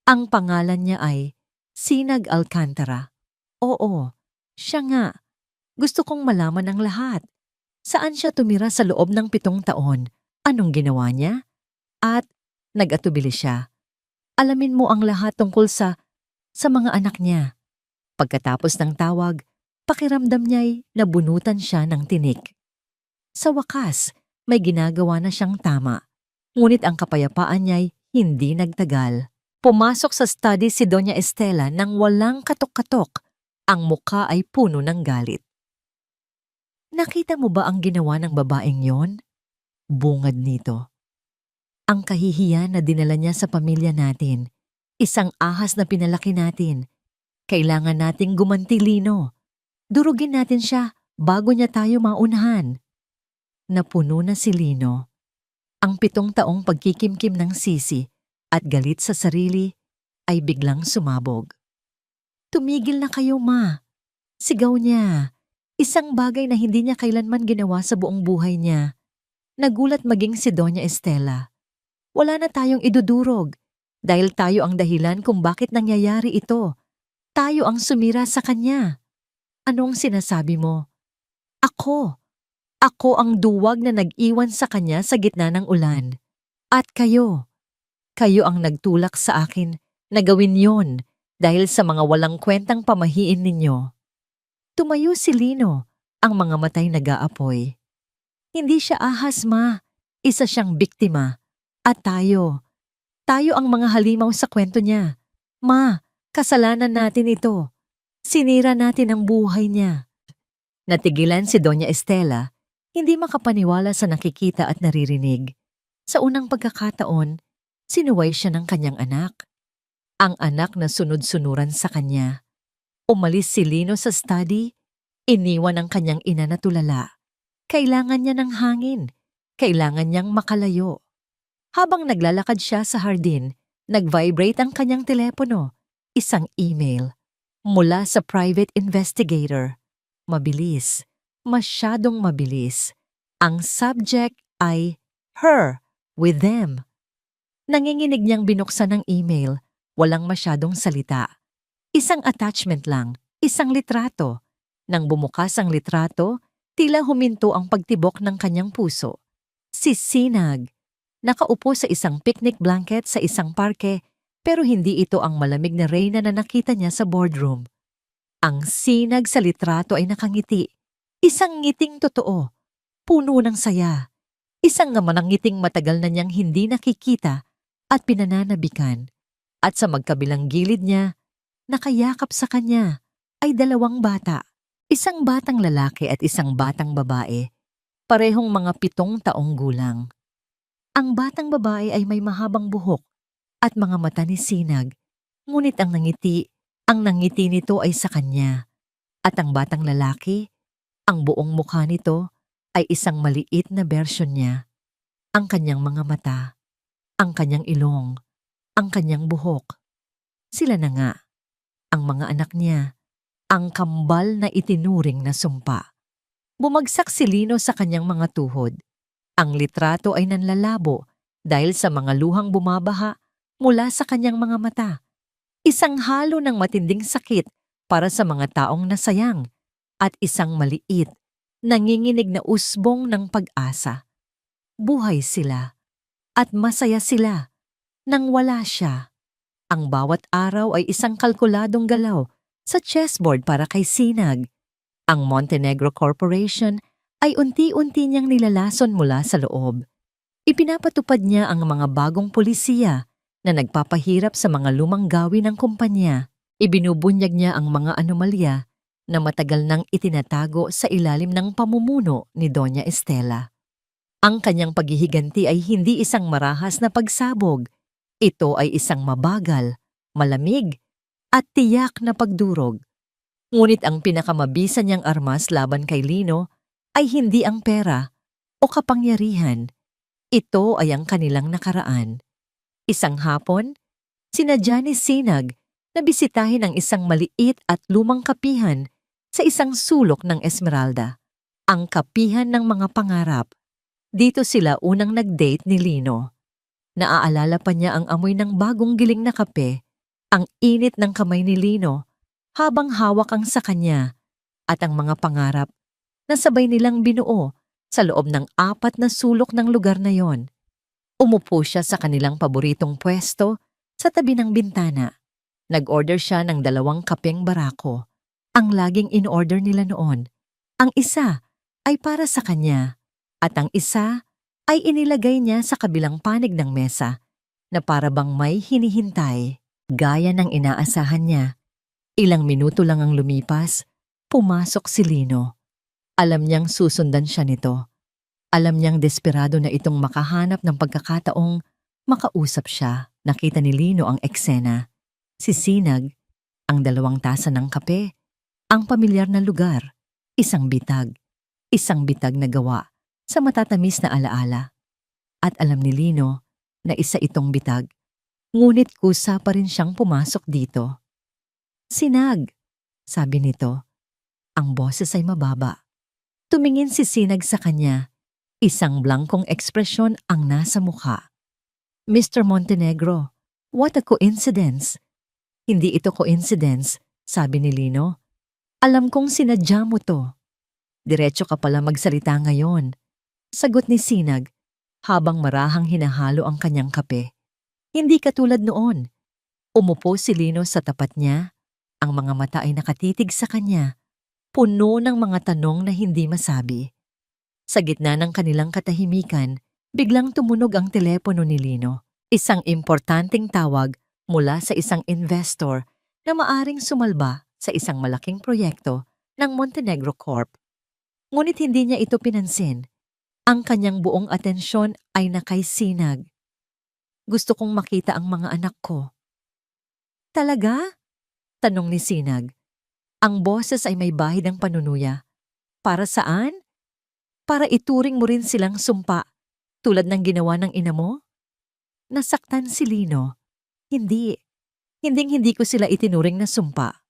Ang pangalan niya ay Sinag Alcantara. Oo, siya nga. Gusto kong malaman ang lahat. Saan siya tumira sa loob ng 7 taon? Anong ginawa niya? At nag-atubili siya. Alamin mo ang lahat tungkol sa mga anak niya. Pagkatapos ng tawag, pakiramdam niya'y nabunutan siya ng tinik. Sa wakas, may ginagawa na siyang tama. Ngunit ang kapayapaan niya'y hindi nagtagal. Pumasok sa study si Doña Estela nang walang katok-katok. Ang muka ay puno ng galit. Nakita mo ba ang ginawa ng babaeng yon? Bungad nito. Ang kahihiyan na dinala niya sa pamilya natin. Isang ahas na pinalaki natin. Kailangan nating gumanti, Lino. Durugin natin siya bago niya tayo maunahan. Napuno na si Lino. Ang 7 taong pagkikimkim ng sisi at galit sa sarili ay biglang sumabog. Tumigil na kayo, ma. Sigaw niya. Isang bagay na hindi niya kailanman ginawa sa buong buhay niya. Nagulat maging si Doña Estela. Wala na tayong idudurog dahil tayo ang dahilan kung bakit nangyayari ito. Tayo ang sumira sa kanya. Ano ang sinasabi mo? Ako. Ako ang duwag na nag-iwan sa kanya sa gitna ng ulan. At kayo. Kayo ang nagtulak sa akin na gawin yon dahil sa mga walang kwentang pamahiin ninyo. Tumayo si Lino, ang mga matay nag-aapoy. Hindi siya ahas, ma. Isa siyang biktima. At tayo ang mga halimaw sa kwento niya. Ma, kasalanan natin ito. Sinira natin ang buhay niya. Natigilan si Doña Estela, hindi makapaniwala sa nakikita at naririnig. Sa unang pagkakataon, sinuway siya ng kanyang anak. Ang anak na sunod-sunuran sa kanya. Umalis si Lino sa study, iniwan ang kanyang ina na tulala. Kailangan niya ng hangin. Kailangan niyang makalayo. Habang naglalakad siya sa hardin, nag-vibrate ang kanyang telepono. Isang email mula sa private investigator. Mabilis, masyadong mabilis. Ang subject ay her with them. Nanginginig niyang binuksan ang email, walang masyadong salita. Isang attachment lang, isang litrato. Nang bumukas ang litrato, tila huminto ang pagtibok ng kanyang puso. Si Sinag. Nakaupo sa isang picnic blanket sa isang parke, pero hindi ito ang malamig na reyna na nakita niya sa boardroom. Ang Sinag sa litrato ay nakangiti. Isang ngiting totoo, puno ng saya. Isang naman ang ngiting matagal na niyang hindi nakikita at pinananabikan. At sa magkabilang gilid niya, nakayakap sa kanya ay 2 bata. Isang batang lalaki at isang batang babae. Parehong mga 7 taong gulang. Ang batang babae ay may mahabang buhok at mga mata ni Sinag, ngunit ang nangiti nito ay sa kanya. At ang batang lalaki, ang buong mukha nito ay isang maliit na bersyon niya. Ang kanyang mga mata, ang kanyang ilong, ang kanyang buhok. Sila na nga, ang mga anak niya, ang kambal na itinuring na sumpa. Bumagsak si Lino sa kanyang mga tuhod. Ang litrato ay nanlalabo dahil sa mga luhang bumabaha mula sa kanyang mga mata. Isang halo ng matinding sakit para sa mga taong nasayang at isang maliit, nanginginig na usbong ng pag-asa. Buhay sila at masaya sila nang wala siya. Ang bawat araw ay isang kalkuladong galaw sa chessboard para kay Sinag. Ang Montenegro Corporation ay unti-unti niyang nilalason mula sa loob. Ipinapatupad niya ang mga bagong pulisiya na nagpapahirap sa mga lumang gawin ng kumpanya. Ibinubunyag niya ang mga anomalya na matagal nang itinatago sa ilalim ng pamumuno ni Doña Estela. Ang kanyang paghihiganti ay hindi isang marahas na pagsabog. Ito ay isang mabagal, malamig, at tiyak na pagdurog. Ngunit ang pinakamabisa niyang armas laban kay Lino ay hindi ang pera o kapangyarihan. Ito ay ang kanilang nakaraan. Isang hapon, sinadya ni Sinag na bisitahin ang isang maliit at lumang kapihan sa isang sulok ng Esmeralda. Ang kapihan ng mga pangarap. Dito sila unang nag-date ni Lino. Naaalala pa niya ang amoy ng bagong giling na kape, ang init ng kamay ni Lino habang hawak ang sa kanya, at ang mga pangarap na sabay nilang binuo sa loob ng 4 na sulok ng lugar na yon. Umupo siya sa kanilang paboritong pwesto sa tabi ng bintana. Nag-order siya ng 2 kapeng barako, ang laging in-order nila noon. Ang isa ay para sa kanya at ang isa ay inilagay niya sa kabilang panig ng mesa na para bang may hinihintay. Gaya ng inaasahan niya, ilang minuto lang ang lumipas, pumasok si Lino. Alam niyang susundan siya nito. Alam niyang desperado na itong makahanap ng pagkakataong makausap siya. Nakita ni Lino ang eksena. Si Sinag, ang 2 tasa ng kape, ang pamilyar na lugar, isang bitag na gawa sa matatamis na alaala. At alam ni Lino na isa itong bitag, ngunit kusa pa rin siyang pumasok dito. Sinag, sabi nito. Ang boses ay mababa. Tumingin si Sinag sa kanya. Isang blankong ekspresyon ang nasa mukha. Mr. Montenegro, what a coincidence. Hindi ito coincidence, sabi ni Lino. Alam kong sinadya mo to. Diretso ka pala magsalita ngayon, sagot ni Sinag habang marahang hinahalo ang kanyang kape. Hindi katulad noon. Umupo si Lino sa tapat niya. Ang mga mata ay nakatitig sa kanya, puno ng mga tanong na hindi masabi. Sa gitna ng kanilang katahimikan, biglang tumunog ang telepono ni Lino. Isang importanteng tawag mula sa isang investor na maaring sumalba sa isang malaking proyekto ng Montenegro Corp. Ngunit hindi niya ito pinansin. Ang kanyang buong atensyon ay nakay Sinag. Gusto kong makita ang mga anak ko. Talaga? Tanong ni Sinag. Ang boses ay may bahid ng panunuya. Para saan? Para ituring mo rin silang sumpa, tulad ng ginawa ng ina mo? Nasaktan si Lino. Hindi. Hinding-hindi ko sila itinuring na sumpa.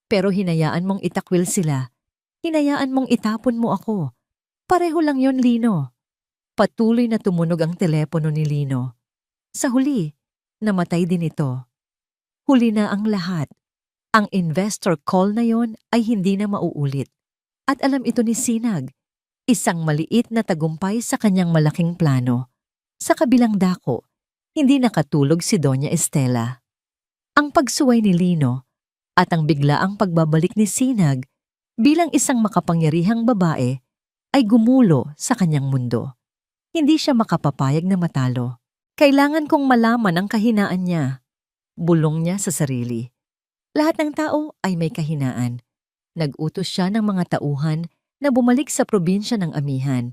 Pero hinayaan mong itakwil sila. Hinayaan mong itapon mo ako. Pareho lang yon, Lino. Patuloy na tumunog ang telepono ni Lino. Sa huli, namatay din ito. Huli na ang lahat. Ang investor call na yon ay hindi na mauulit. At alam ito ni Sinag. Isang maliit na tagumpay sa kanyang malaking plano. Sa kabilang dako, hindi nakatulog si Doña Estela. Ang pagsuway ni Lino at ang biglaang pagbabalik ni Sinag bilang isang makapangyarihang babae ay gumulo sa kanyang mundo. Hindi siya makapapayag na matalo. Kailangan kong malaman ang kahinaan niya. Bulong niya sa sarili. Lahat ng tao ay may kahinaan. Nag-utos siya ng mga tauhan na bumalik sa probinsya ng amihan.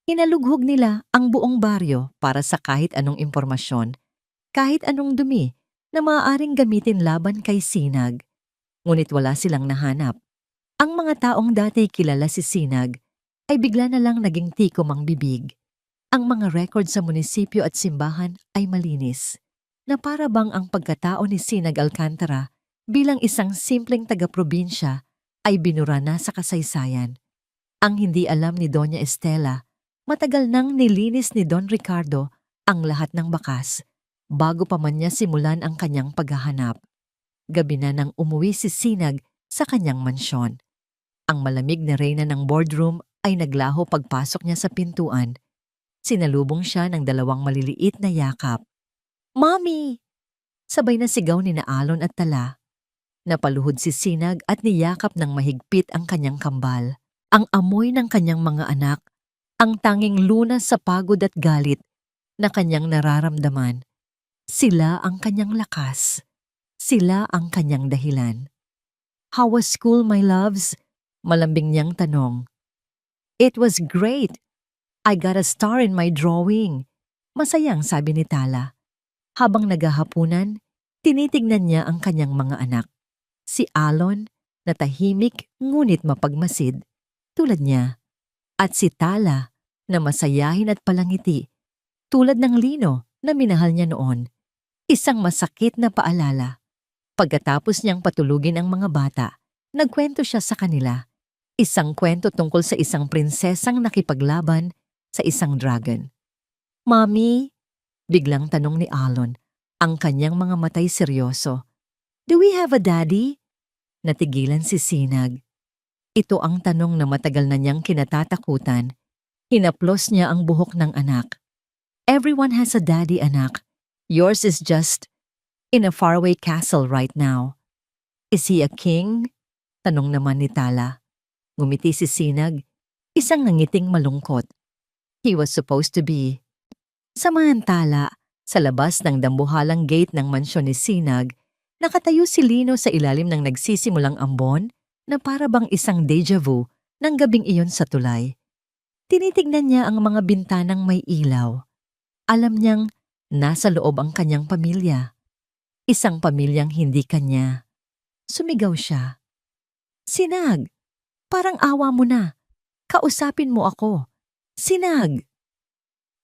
Hinalughog nila ang buong baryo para sa kahit anong impormasyon, kahit anong dumi na maaaring gamitin laban kay Sinag. Ngunit wala silang nahanap. Ang mga taong dati kilala si Sinag ay bigla na lang naging tikom ang bibig. Ang mga record sa munisipyo at simbahan ay malinis, na para bang ang pagkatao ni Sinag Alcantara bilang isang simpleng taga-probinsya ay binura na sa kasaysayan. Ang hindi alam ni Doña Estela, matagal nang nilinis ni Don Ricardo ang lahat ng bakas bago pa man niya simulan ang kanyang paghahanap. Gabi na nang umuwi si Sinag sa kanyang mansyon. Ang malamig na reyna ng boardroom ay naglaho pagpasok niya sa pintuan. Sinalubong siya ng 2 maliliit na yakap. Mommy! Sabay na sigaw ni Alon at Tala. Napaluhod si Sinag at niyakap ng mahigpit ang kanyang kambal. Ang amoy ng kanyang mga anak, ang tanging lunas sa pagod at galit na kanyang nararamdaman. Sila ang kanyang lakas. Sila ang kanyang dahilan. How was school, my loves? Malambing niyang tanong. It was great. I got a star in my drawing. Masayang sabi ni Tala. Habang naghahapunan, tinitignan niya ang kanyang mga anak. Si Alon, na tahimik ngunit mapagmasid, tulad niya. At si Tala, na masayahin at palangiti, tulad ng Lino na minahal niya noon. Isang masakit na paalala. Pagkatapos niyang patulugin ang mga bata, nagkwento siya sa kanila. Isang kwento tungkol sa isang prinsesang nakipaglaban sa isang dragon. Mommy, biglang tanong ni Alon, ang kanyang mga matay seryoso. Do we have a daddy? Natigilan si Sinag. Ito ang tanong na matagal na niyang kinatatakutan. Hinaplos niya ang buhok ng anak. Everyone has a daddy, anak. Yours is just in a faraway castle right now. Is he a king? Tanong naman ni Tala. Ngumiti si Sinag, isang nangiting malungkot. He was supposed to be. Samantala, sa labas ng dambuhalang gate ng mansyon ni Sinag, nakatayo si Lino sa ilalim ng nagsisimulang ambon na para bang isang deja vu ng gabing iyon sa tulay. Tinitignan niya ang mga bintanang may ilaw. Alam niyang nasa loob ang kanyang pamilya. Isang pamilyang hindi kanya. Sumigaw siya. Sinag, parang awa mo na. Kausapin mo ako. Sinag!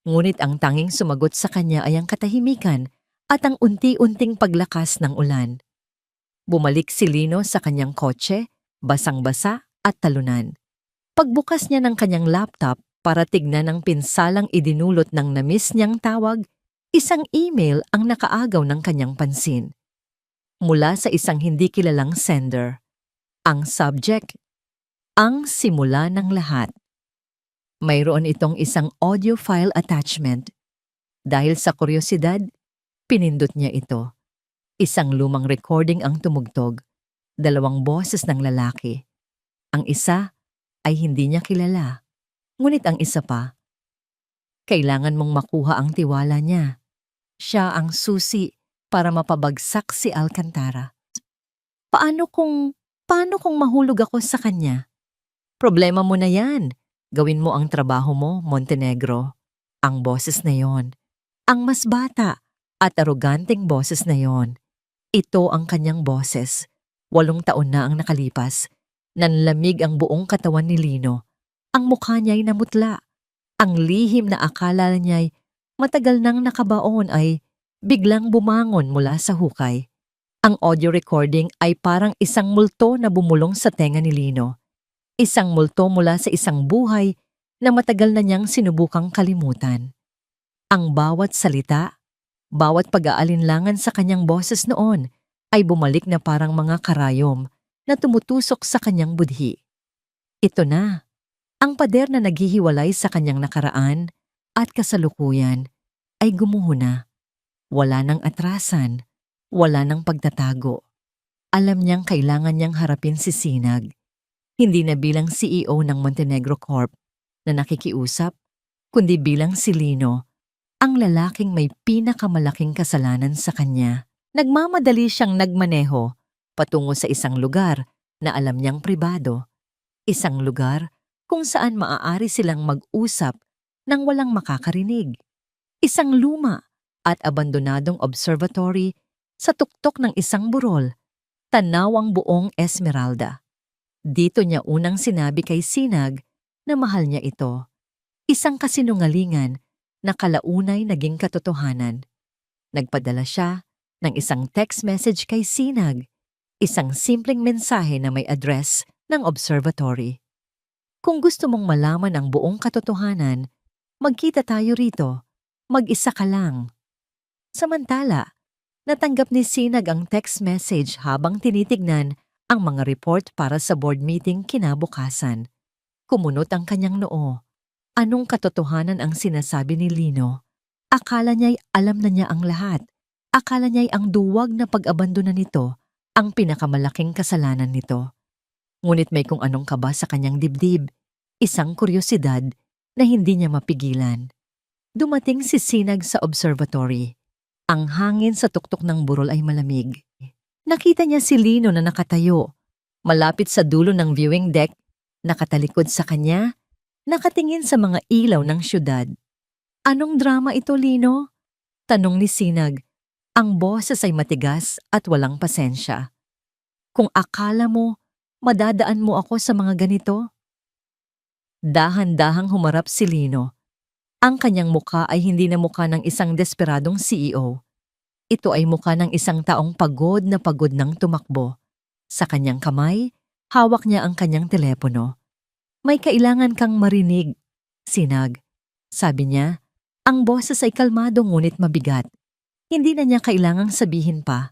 Ngunit ang tanging sumagot sa kanya ay ang katahimikan at ang unti-unting paglakas ng ulan. Bumalik si Lino sa kanyang kotse, basang-basa at talunan. Pagbukas niya ng kanyang laptop para tignan ang pinsalang idinulot ng na-miss niyang tawag, isang email ang nakaagaw ng kanyang pansin. Mula sa isang hindi kilalang sender. Ang subject, ang simula ng lahat. Mayroon itong isang audio file attachment. Dahil sa kuryosidad, pinindot niya ito. Isang lumang recording ang tumugtog. 2 boses ng lalaki. Ang isa ay hindi niya kilala. Ngunit ang isa pa, kailangan mong makuha ang tiwala niya. Siya ang susi para mapabagsak si Alcantara. Paano kung mahulog ako sa kanya? Problema mo na yan. Gawin mo ang trabaho mo, Montenegro. Ang boses na yon. Ang mas bata at aroganteng boses na yon. Ito ang kanyang boses. 8 taon na ang nakalipas. Nanlamig ang buong katawan ni Lino. Ang mukha niya'y namutla. Ang lihim na akala niya'y matagal nang nakabaon ay biglang bumangon mula sa hukay. Ang audio recording ay parang isang multo na bumulong sa tenga ni Lino. Isang multo mula sa isang buhay na matagal na niyang sinubukang kalimutan. Ang bawat salita, bawat pag-aalinlangan sa kanyang boses noon ay bumalik na parang mga karayom na tumutusok sa kanyang budhi. Ito na, ang pader na naghihiwalay sa kanyang nakaraan at kasalukuyan ay gumuho na. Wala nang atrasan, wala nang pagtatago. Alam niyang kailangan niyang harapin si Sinag. Hindi na bilang CEO ng Montenegro Corp na nakikiusap, kundi bilang si Lino, ang lalaking may pinakamalaking kasalanan sa kanya. Nagmamadali siyang nagmaneho patungo sa isang lugar na alam niyang pribado. Isang lugar kung saan maaari silang mag-usap nang walang makakarinig. Isang luma at abandonadong observatory sa tuktok ng isang burol, tanaw ang buong Esmeralda. Dito niya unang sinabi kay Sinag na mahal niya ito. Isang kasinungalingan na kalaunay naging katotohanan. Nagpadala siya ng isang text message kay Sinag, isang simpleng mensahe na may address ng observatory. Kung gusto mong malaman ang buong katotohanan, magkita tayo rito, mag-isa ka lang. Samantala, natanggap ni Sinag ang text message habang tinitignan ang mga report para sa board meeting kinabukasan. Kumunot ang kanyang noo. Anong katotohanan ang sinasabi ni Lino? Akala niya'y alam na niya ang lahat. Akala niya'y ang duwag na pag-abandona nito ang pinakamalaking kasalanan nito. Ngunit may kung anong kaba sa kanyang dibdib, isang kuryosidad na hindi niya mapigilan. Dumating si Sinag sa observatory. Ang hangin sa tuktok ng burol ay malamig. Nakita niya si Lino na nakatayo, malapit sa dulo ng viewing deck, nakatalikod sa kanya, Nakatingin sa mga ilaw ng syudad. Anong drama ito, Lino? Tanong ni Sinag. Ang boses ay matigas at walang pasensya. Kung akala mo, madadaan mo ako sa mga ganito? Dahan-dahang humarap si Lino. Ang kanyang mukha ay hindi na mukha ng isang desperadong CEO. Ito ay mukha ng isang taong pagod na pagod ng tumakbo. Sa kanyang kamay, hawak niya ang kanyang telepono. May kailangan kang marinig, Sinag. Sabi niya, ang boses ay kalmado ngunit mabigat. Hindi na niya kailangang sabihin pa.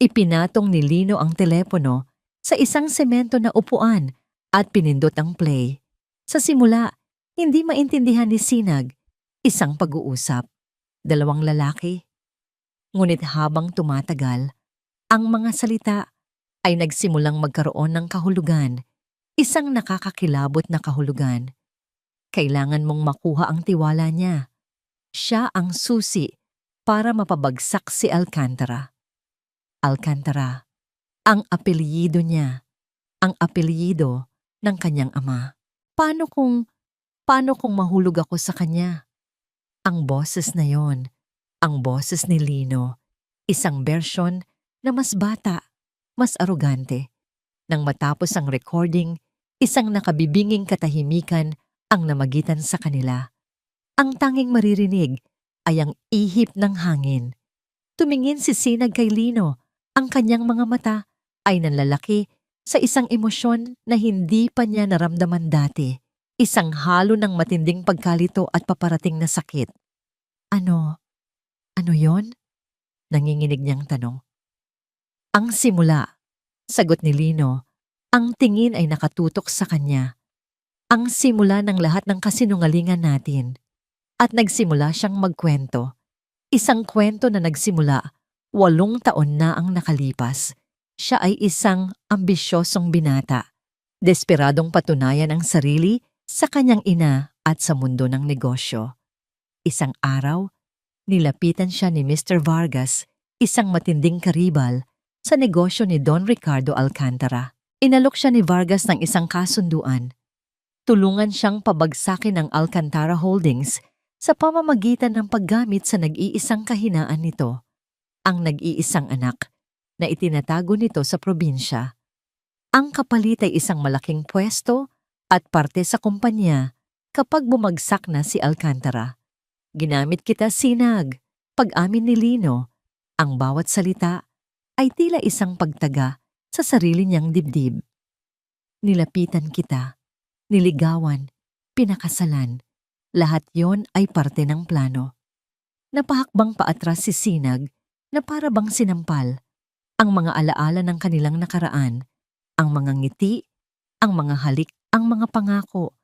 Ipinatong ni Lino ang telepono sa isang semento na upuan at pinindot ang play. Sa simula, hindi maintindihan ni Sinag. Isang pag-uusap. Dalawang lalaki. Ngunit habang tumatagal, ang mga salita ay nagsimulang magkaroon ng kahulugan. Isang nakakakilabot na kahulugan. Kailangan mong makuha ang tiwala niya. Siya ang susi para mapabagsak si Alcantara. Alcantara, ang apelyido niya, ang apelyido ng kanyang ama. Paano kung mahulog ako sa kanya? Ang boses na yon, ang boses ni Lino, isang bersyon na mas bata, mas arogante. Nang matapos ang recording, isang nakabibinging katahimikan ang namagitan sa kanila. Ang tanging maririnig ay ang ihip ng hangin. Tumingin si Sinag kay Lino. Ang kanyang mga mata ay nanlalaki sa isang emosyon na hindi pa niya naramdaman dati. Isang halo ng matinding pagkalito at paparating na sakit. Ano yon? Nanginginig niyang tanong. Ang simula, sagot ni Lino. Ang tingin ay nakatutok sa kanya. Ang simula ng lahat ng kasinungalingan natin. At nagsimula siyang magkwento. Isang kwento na nagsimula 8 taon na ang nakalipas. Siya ay isang ambisyosong binata. Desperadong patunayan ang sarili sa kanyang ina at sa mundo ng negosyo. Isang araw, nilapitan siya ni Mr. Vargas, isang matinding karibal, sa negosyo ni Don Ricardo Alcantara. Inalok siya ni Vargas ng isang kasunduan. Tulungan siyang pabagsakin ng Alcantara Holdings sa pamamagitan ng paggamit sa nag-iisang kahinaan nito, ang nag-iisang anak na itinatago nito sa probinsya. Ang kapalit ay isang malaking pwesto at parte sa kumpanya kapag bumagsak na si Alcantara. Ginamit kita, Sinag. Pag-amin ni Lino, ang bawat salita ay tila isang pagtaga sa sarili niyang dibdib. Nilapitan kita, niligawan, pinakasalan. Lahat yon ay parte ng plano. Napahakbang paatras si Sinag na para bang sinampal. Ang mga alaala ng kanilang nakaraan, ang mga ngiti, ang mga halik, ang mga pangako.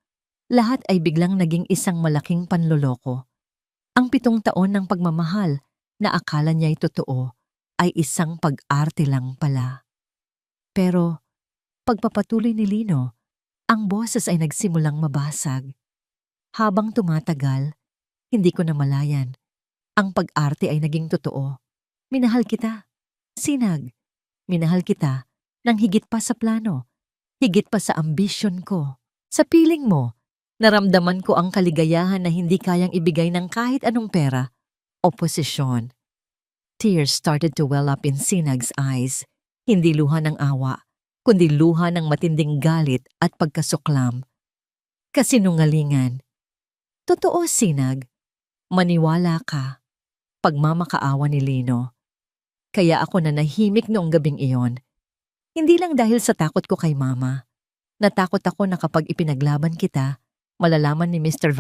Lahat ay biglang naging isang malaking panloloko. Ang 7 taon ng pagmamahal na akala niya'y totoo ay isang pag-arte lang pala. Pero pagpapatuloy ni Lino, ang boses ay nagsimulang mabasag. Habang tumatagal, hindi ko namalayan. Ang pag-arte ay naging totoo. Minahal kita, Sinag. Minahal kita nang higit pa sa plano, higit pa sa ambisyon ko. Sa piling mo, naramdaman ko ang kaligayahan na hindi kayang ibigay ng kahit anong pera o posisyon. Tears started to well up in Sinag's eyes. Hindi luha ng awa, kundi luha ng matinding galit at pagkasuklam. Kasinungalingan. Totoo, Sinag. Maniwala ka. Pagmamakaawa ni Lino. Kaya ako nanahimik noong gabing iyon. Hindi lang dahil sa takot ko kay Mama. Natakot ako na kapag ipinaglaban kita, malalaman ni Mr.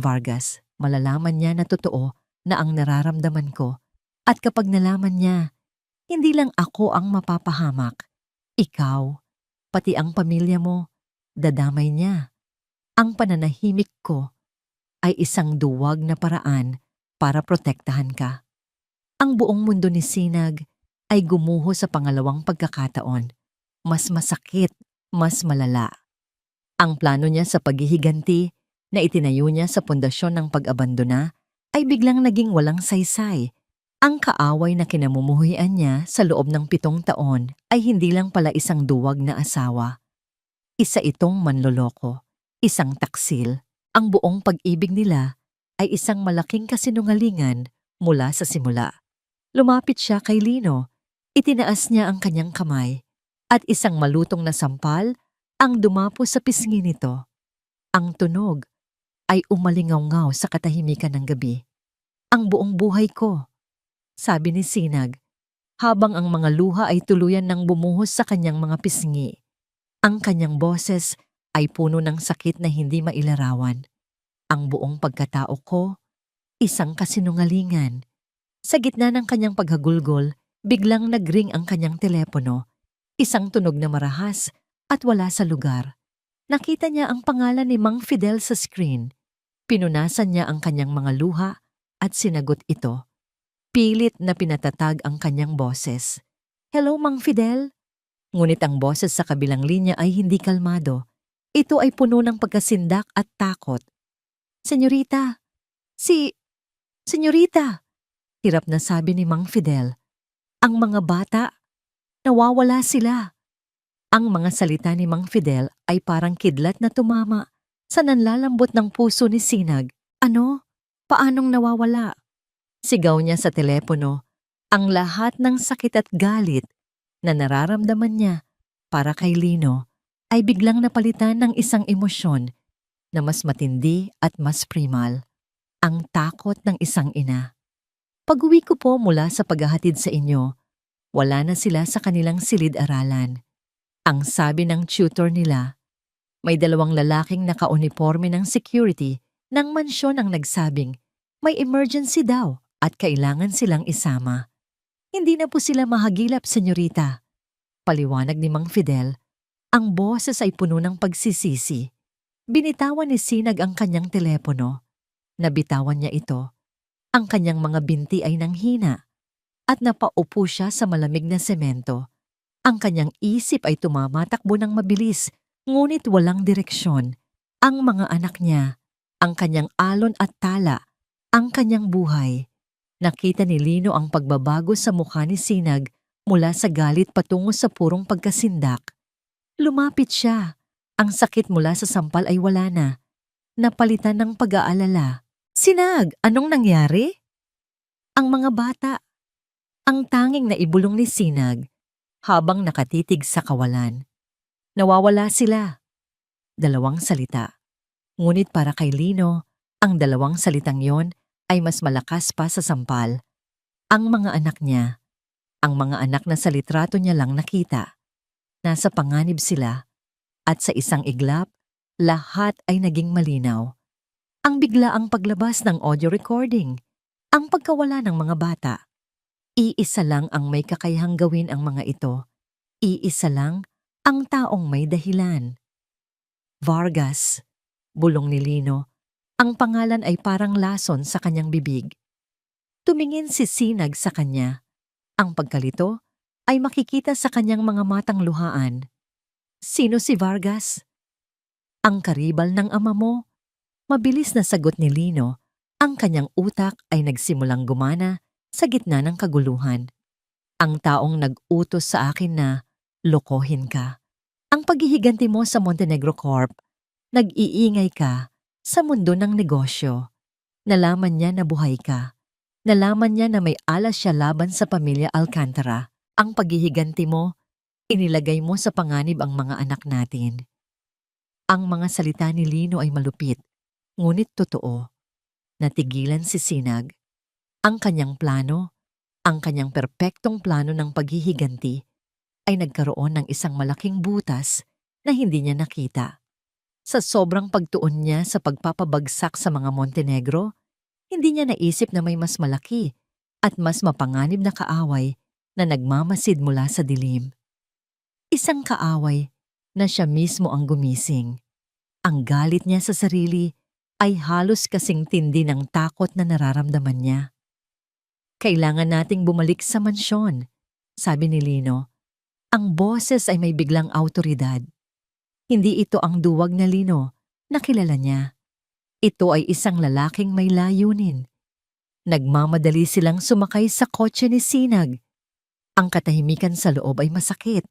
Vargas, malalaman niya na totoo na ang nararamdaman ko. At kapag nalaman niya, hindi lang ako ang mapapahamak. Ikaw, pati ang pamilya mo, dadamay niya. Ang pananahimik ko ay isang duwag na paraan para protektahan ka. Ang buong mundo ni Sinag ay gumuho sa pangalawang pagkakataon. Mas masakit, mas malala. Ang plano niya sa paghihiganti na itinayo niya sa pundasyon ng pag-abandona ay biglang naging walang saysay. Ang kaaway na kinamumuhian niya sa loob ng 7 taon ay hindi lang pala isang duwag na asawa. Isa itong manloloko. isang taksil. Ang buong pag-ibig nila ay isang malaking kasinungalingan mula sa simula. Lumapit siya kay Lino, itinaas niya ang kanyang kamay, at isang malutong na sampal ang dumapo sa pisngi nito. Ang tunog ay umalingaw-ngaw sa katahimikan ng gabi. Ang buong buhay ko, sabi ni Sinag, habang ang mga luha ay tuluyan ng bumuhos sa kanyang mga pisngi. Ang kanyang boses ay puno ng sakit na hindi mailarawan. Ang buong pagkatao ko, isang kasinungalingan. Sa gitna ng kanyang paghagulgol, biglang nagring ang kanyang telepono. Isang tunog na marahas at wala sa lugar. Nakita niya ang pangalan ni Mang Fidel sa screen. Pinunasan niya ang kanyang mga luha at sinagot ito. Pilit na pinatatag ang kanyang boses. "Hello, Mang Fidel?" Ngunit ang boses sa kabilang linya ay hindi kalmado. Ito ay puno ng pagkasindak at takot. "Senyorita, Senyorita," hirap na sabi ni Mang Fidel. "Ang mga bata, nawawala sila." Ang mga salita ni Mang Fidel ay parang kidlat na tumama sa nanlalambot ng puso ni Sinag. "Ano? Paanong nawawala?" Sigaw niya sa telepono. Ang lahat ng sakit at galit na nararamdaman niya para kay Lino ay biglang napalitan ng isang emosyon na mas matindi at mas primal. Ang takot ng isang ina. "Pag-uwi ko po mula sa paghahatid sa inyo, wala na sila sa kanilang silid-aralan." Ang sabi ng tutor nila. May 2 lalaking naka-uniforme ng security ng mansyon ang nagsabing may emergency daw at kailangan silang isama. "Hindi na po sila mahagilap, senyorita," paliwanag ni Mang Fidel. Ang boses ay puno ng pagsisisi. Binitawan ni Sinag ang kanyang telepono. Nabitawan niya ito. Ang kanyang mga binti ay nanghina at napaupo siya sa malamig na semento. Ang kanyang isip ay tumamatakbo ng mabilis, ngunit walang direksyon. Ang mga anak niya, ang kanyang alon at tala, ang kanyang buhay. Nakita ni Lino ang pagbabago sa mukha ni Sinag mula sa galit patungo sa purong pagkasindak. Lumapit siya. Ang sakit mula sa sampal ay wala na. Napalitan ng pag-aalala. "Sinag, anong nangyari?" "Ang mga bata." Ang tanging naibulong ni Sinag habang nakatitig sa kawalan. "Nawawala sila." 2 salita. Ngunit para kay Lino, ang 2 salitang yon ay mas malakas pa sa sampal. Ang mga anak niya, ang mga anak na sa litrato niya lang nakita. Nasa panganib sila, at sa isang iglap, lahat ay naging malinaw. Ang biglaang paglabas ng audio recording, ang pagkawala ng mga bata. Iisa lang ang may kakayahang gawin ang mga ito. Iisa lang ang taong may dahilan. "Vargas," bulong ni Lino. Ang pangalan ay parang lason sa kanyang bibig. Tumingin si Sinag sa kanya. Ang pagkalito ay makikita sa kanyang mga matang luhaan. "Sino si Vargas?" "Ang karibal ng ama mo." Mabilis na sagot ni Lino. Ang kanyang utak ay nagsimulang gumana sa gitna ng kaguluhan. "Ang taong nag-utos sa akin na lokohin ka. Ang paghihiganti mo sa Montenegro Corp. Nag-iingay ka sa mundo ng negosyo. Nalaman niya na buhay ka. Nalaman niya na may alas siya laban sa pamilya Alcantara. Ang paghihiganti mo, inilagay mo sa panganib ang mga anak natin." Ang mga salita ni Lino ay malupit, ngunit totoo. Natigilan si Sinag. Ang kanyang plano, ang kanyang perpektong plano ng paghihiganti, ay nagkaroon ng isang malaking butas na hindi niya nakita. Sa sobrang pagtuon niya sa pagpapabagsak sa mga Montenegro, hindi niya naisip na may mas malaki at mas mapanganib na kaaway na nagmamasid mula sa dilim. Isang kaaway na siya mismo ang gumising. Ang galit niya sa sarili ay halos kasing tindi ng takot na nararamdaman niya. "Kailangan nating bumalik sa mansyon," sabi ni Lino. Ang boses ay may biglang awtoridad. Hindi ito ang duwag na Lino na kilala niya. Ito ay isang lalaking may layunin. Nagmamadali silang sumakay sa kotse ni Sinag. Ang katahimikan sa loob ay masakit.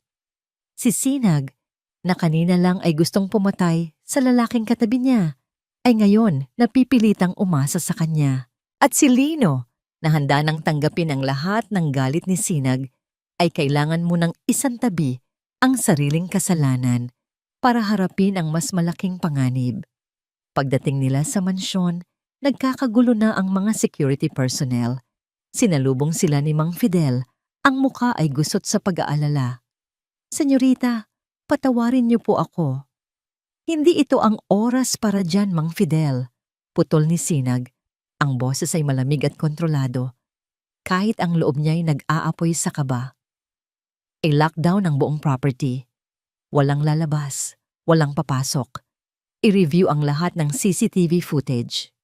Si Sinag, na kanina lang ay gustong pumatay sa lalaking katabi niya ay ngayon napipilitang umasa sa kanya. At si Lino, na handa nang tanggapin ang lahat ng galit ni Sinag, ay kailangan munang isantabi ang sariling kasalanan para harapin ang mas malaking panganib. Pagdating nila sa mansyon, nagkakagulo na ang mga security personnel. Sinalubong sila ni Mang Fidel, ang muka ay gusot sa pag-aalala. "Senyorita, patawarin niyo po ako. Hindi ito ang oras para dyan, Mang Fidel," putol ni Sinag. Ang boses ay malamig at kontrolado, kahit ang loob niya'y nag-aapoy sa kaba. I-lockdown ang buong property. Walang lalabas, walang papasok. I-review ang lahat ng CCTV footage.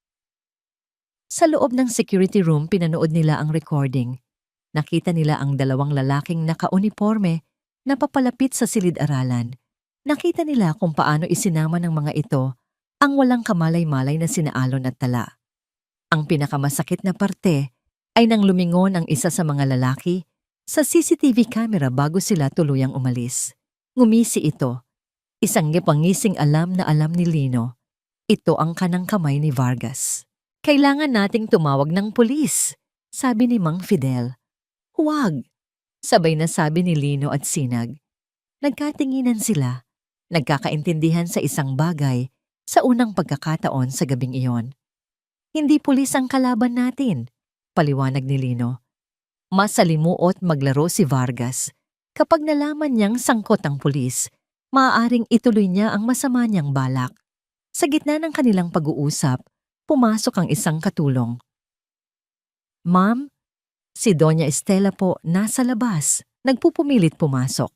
Sa loob ng security room, pinanood nila ang recording. Nakita nila ang dalawang lalaking naka-uniforme na papalapit sa silid-aralan. Nakita nila kung paano isinama ng mga ito ang walang kamalay-malay na sina Alon at Tala. Ang pinakamasakit na parte ay nang lumingon ang isa sa mga lalaki sa CCTV camera bago sila tuluyang umalis. Ngumisi ito. Isang ngipangising alam ni Lino. Ito ang kanang kamay ni Vargas. "Kailangan nating tumawag ng pulis," sabi ni Mang Fidel. "Huwag," sabay na sabi ni Lino at Sinag. Nagkatinginan sila, nagkakaintindihan sa isang bagay sa unang pagkakataon sa gabing iyon. "Hindi pulis ang kalaban natin," paliwanag ni Lino. Mas salimuot maglaro si Vargas. Kapag nalaman niyang sangkot ang pulis, maaaring ituloy niya ang masama niyang balak. Sa gitna ng kanilang pag-uusap, pumasok ang isang katulong. "Ma'am, si Doña Estela po nasa labas." Nagpupumilit pumasok.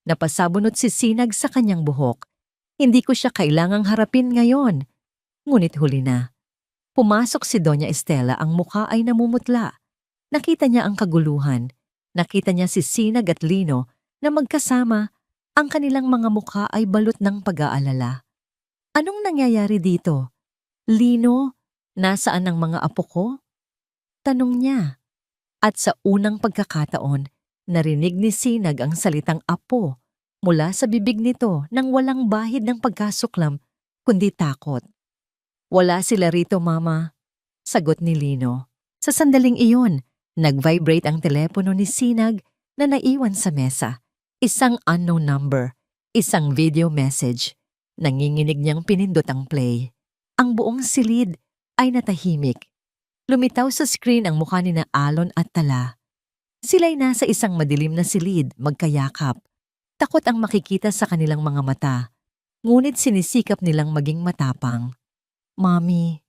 Napasabunot si Sinag sa kanyang buhok. "Hindi ko siya kailangang harapin ngayon." Ngunit huli na. Pumasok si Doña Estela, ang mukha ay namumutla. Nakita niya ang kaguluhan. Nakita niya si Sinag at Lino na magkasama. Ang kanilang mga mukha ay balot ng pag-aalala. "Anong nangyayari dito? Lino, nasaan ang mga apo ko?" tanong niya. At sa unang pagkakataon, narinig ni Sinag ang salitang apo mula sa bibig nito nang walang bahid ng pagkasuklam kundi takot. "Wala sila rito, Mama," sagot ni Lino. Sa sandaling iyon, nag-vibrate ang telepono ni Sinag na naiwan sa mesa. Isang unknown number, isang video message. Nanginginig niyang pinindot ang play. Ang buong silid ay natahimik. Lumitaw sa screen ang mukha ni na Alon at Tala. Sila'y nasa isang madilim na silid, magkayakap. Takot ang makikita sa kanilang mga mata, ngunit sinisikap nilang maging matapang. "Mami,"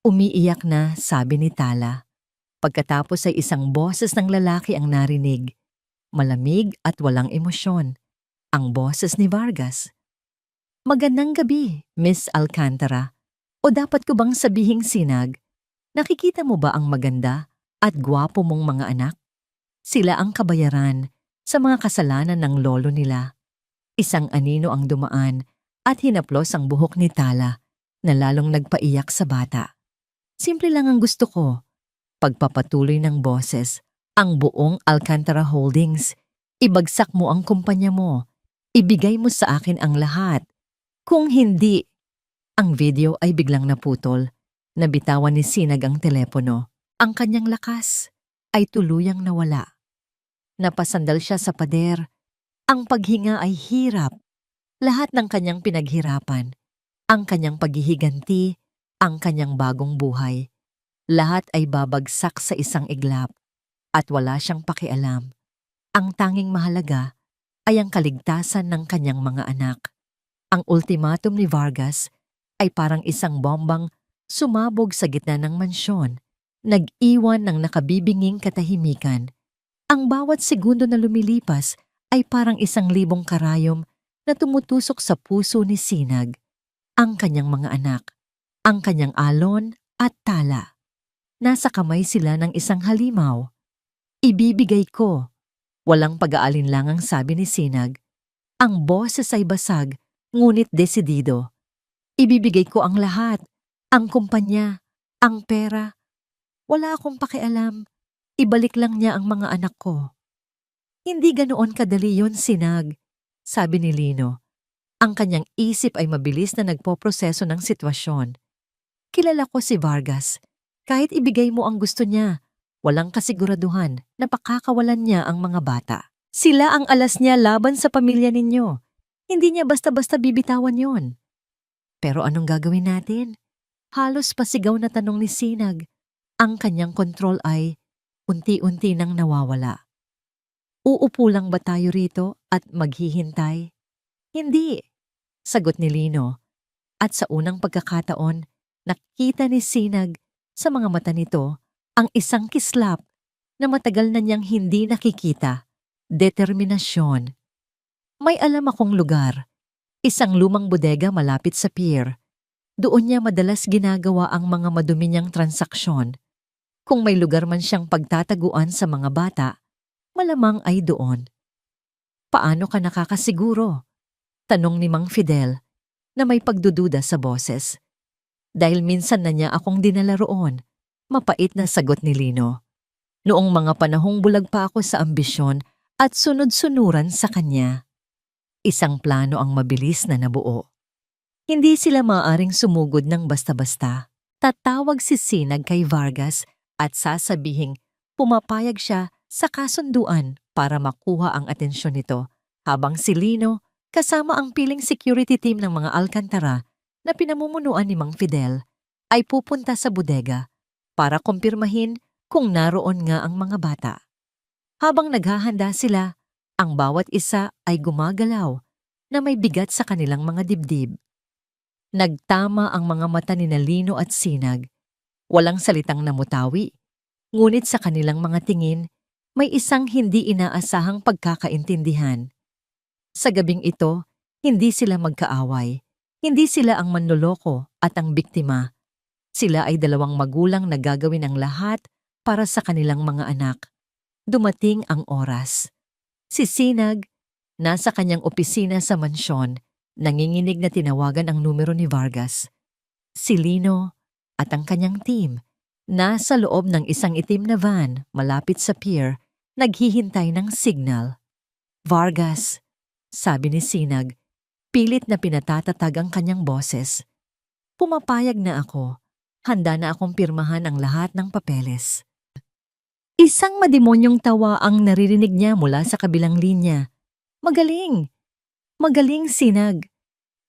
umiiyak na sabi ni Tala. Pagkatapos ay isang boses ng lalaki ang narinig. Malamig at walang emosyon. Ang boses ni Vargas. "Magandang gabi, Miss Alcantara. O dapat ko bang sabihing Sinag? Nakikita mo ba ang maganda at gwapo mong mga anak? Sila ang kabayaran sa mga kasalanan ng lolo nila." Isang anino ang dumaan at hinaplos ang buhok ni Tala na lalong nagpaiyak sa bata. "Simple lang ang gusto ko." Pagpapatuloy ng boses, "Ang buong Alcantara Holdings. Ibagsak mo ang kumpanya mo. Ibigay mo sa akin ang lahat. Kung hindi..." Ang video ay biglang naputol. Nabitawan ni Sinag ang telepono. Ang kanyang lakas ay tuluyang nawala. Napasandal siya sa pader. Ang paghinga ay hirap. Lahat ng kanyang pinaghirapan, ang kanyang paghihiganti, ang kanyang bagong buhay, lahat ay babagsak sa isang iglap at wala siyang pakialam. Ang tanging mahalaga ay ang kaligtasan ng kanyang mga anak. Ang ultimatum ni Vargas ay parang isang bombang sumabog sa gitna ng mansyon, nag-iwan ng nakabibinging katahimikan. Ang bawat segundo na lumilipas ay parang 1,000 karayom na tumutusok sa puso ni Sinag, ang kanyang mga anak, ang kanyang Alon at Tala. Nasa kamay sila ng isang halimaw. "Ibibigay ko." Walang pag-aalinlangang sabi ni Sinag. Ang boses ay basag, ngunit desidido. "Ibibigay ko ang lahat, ang kumpanya, ang pera. Wala akong pakialam. Ibalik lang niya ang mga anak ko." "Hindi ganoon kadali yon, Sinag," sabi ni Lino. Ang kanyang isip ay mabilis na nagpoproseso ng sitwasyon. Kilala ko si Vargas. Kahit ibigay mo ang gusto niya, walang kasiguraduhan na pakakawalan niya ang mga bata. Sila ang alas niya laban sa pamilya ninyo. Hindi niya basta-basta bibitawan yon. Pero anong gagawin natin? Halos pasigaw na tanong ni Sinag. Ang kanyang kontrol ay unti-unti nang nawawala. Uupo lang ba tayo rito at maghihintay? Hindi, sagot ni Lino. At sa unang pagkakataon, nakita ni Sinag sa mga mata nito ang isang kislap na matagal na niyang hindi nakikita. Determinasyon. May alam akong lugar. Isang lumang bodega malapit sa pier. Doon niya madalas ginagawa ang mga madumi niyang transaksyon. Kung may lugar man siyang pagtataguan sa mga bata, malamang ay doon. Paano ka nakakasiguro? Tanong ni Mang Fidel na may pagdududa sa boses. Dahil minsan na niya akong dinala roon, mapait na sagot ni Lino. Noong mga panahong bulag pa ako sa ambisyon at sunod-sunuran sa kanya. Isang plano ang mabilis na nabuo. Hindi sila maaaring sumugod ng basta-basta. Tatawag si Sinag kay Vargas at sasabihing pumapayag siya sa kasunduan para makuha ang atensyon nito, habang si Lino kasama ang piling security team ng mga Alcantara na pinamumunuan ni Mang Fidel ay pupunta sa bodega para kumpirmahin kung naroon nga ang mga bata. Habang naghahanda sila, ang bawat isa ay gumagalaw na may bigat sa kanilang mga dibdib. Nagtama ang mga mata ni Lino at Sinag. Walang salitang namutawi, ngunit sa kanilang mga tingin, may isang hindi inaasahang pagkakaintindihan. Sa gabing ito, hindi sila magkaaway. Hindi sila ang manloloko at ang biktima. Sila ay dalawang magulang na gagawin ang lahat para sa kanilang mga anak. Dumating ang oras. Si Sinag, nasa kanyang opisina sa mansyon, nanginginig na tinawagan ang numero ni Vargas. Si Lino at ang kanyang team, nasa loob ng isang itim na van malapit sa pier, naghihintay ng signal. Vargas, sabi ni Sinag, pilit na pinatatatag ang kanyang boses. Pumapayag na ako. Handa na akong pirmahan ang lahat ng papeles. Isang mademonyong tawa ang naririnig niya mula sa kabilang linya. Magaling! Magaling, Sinag.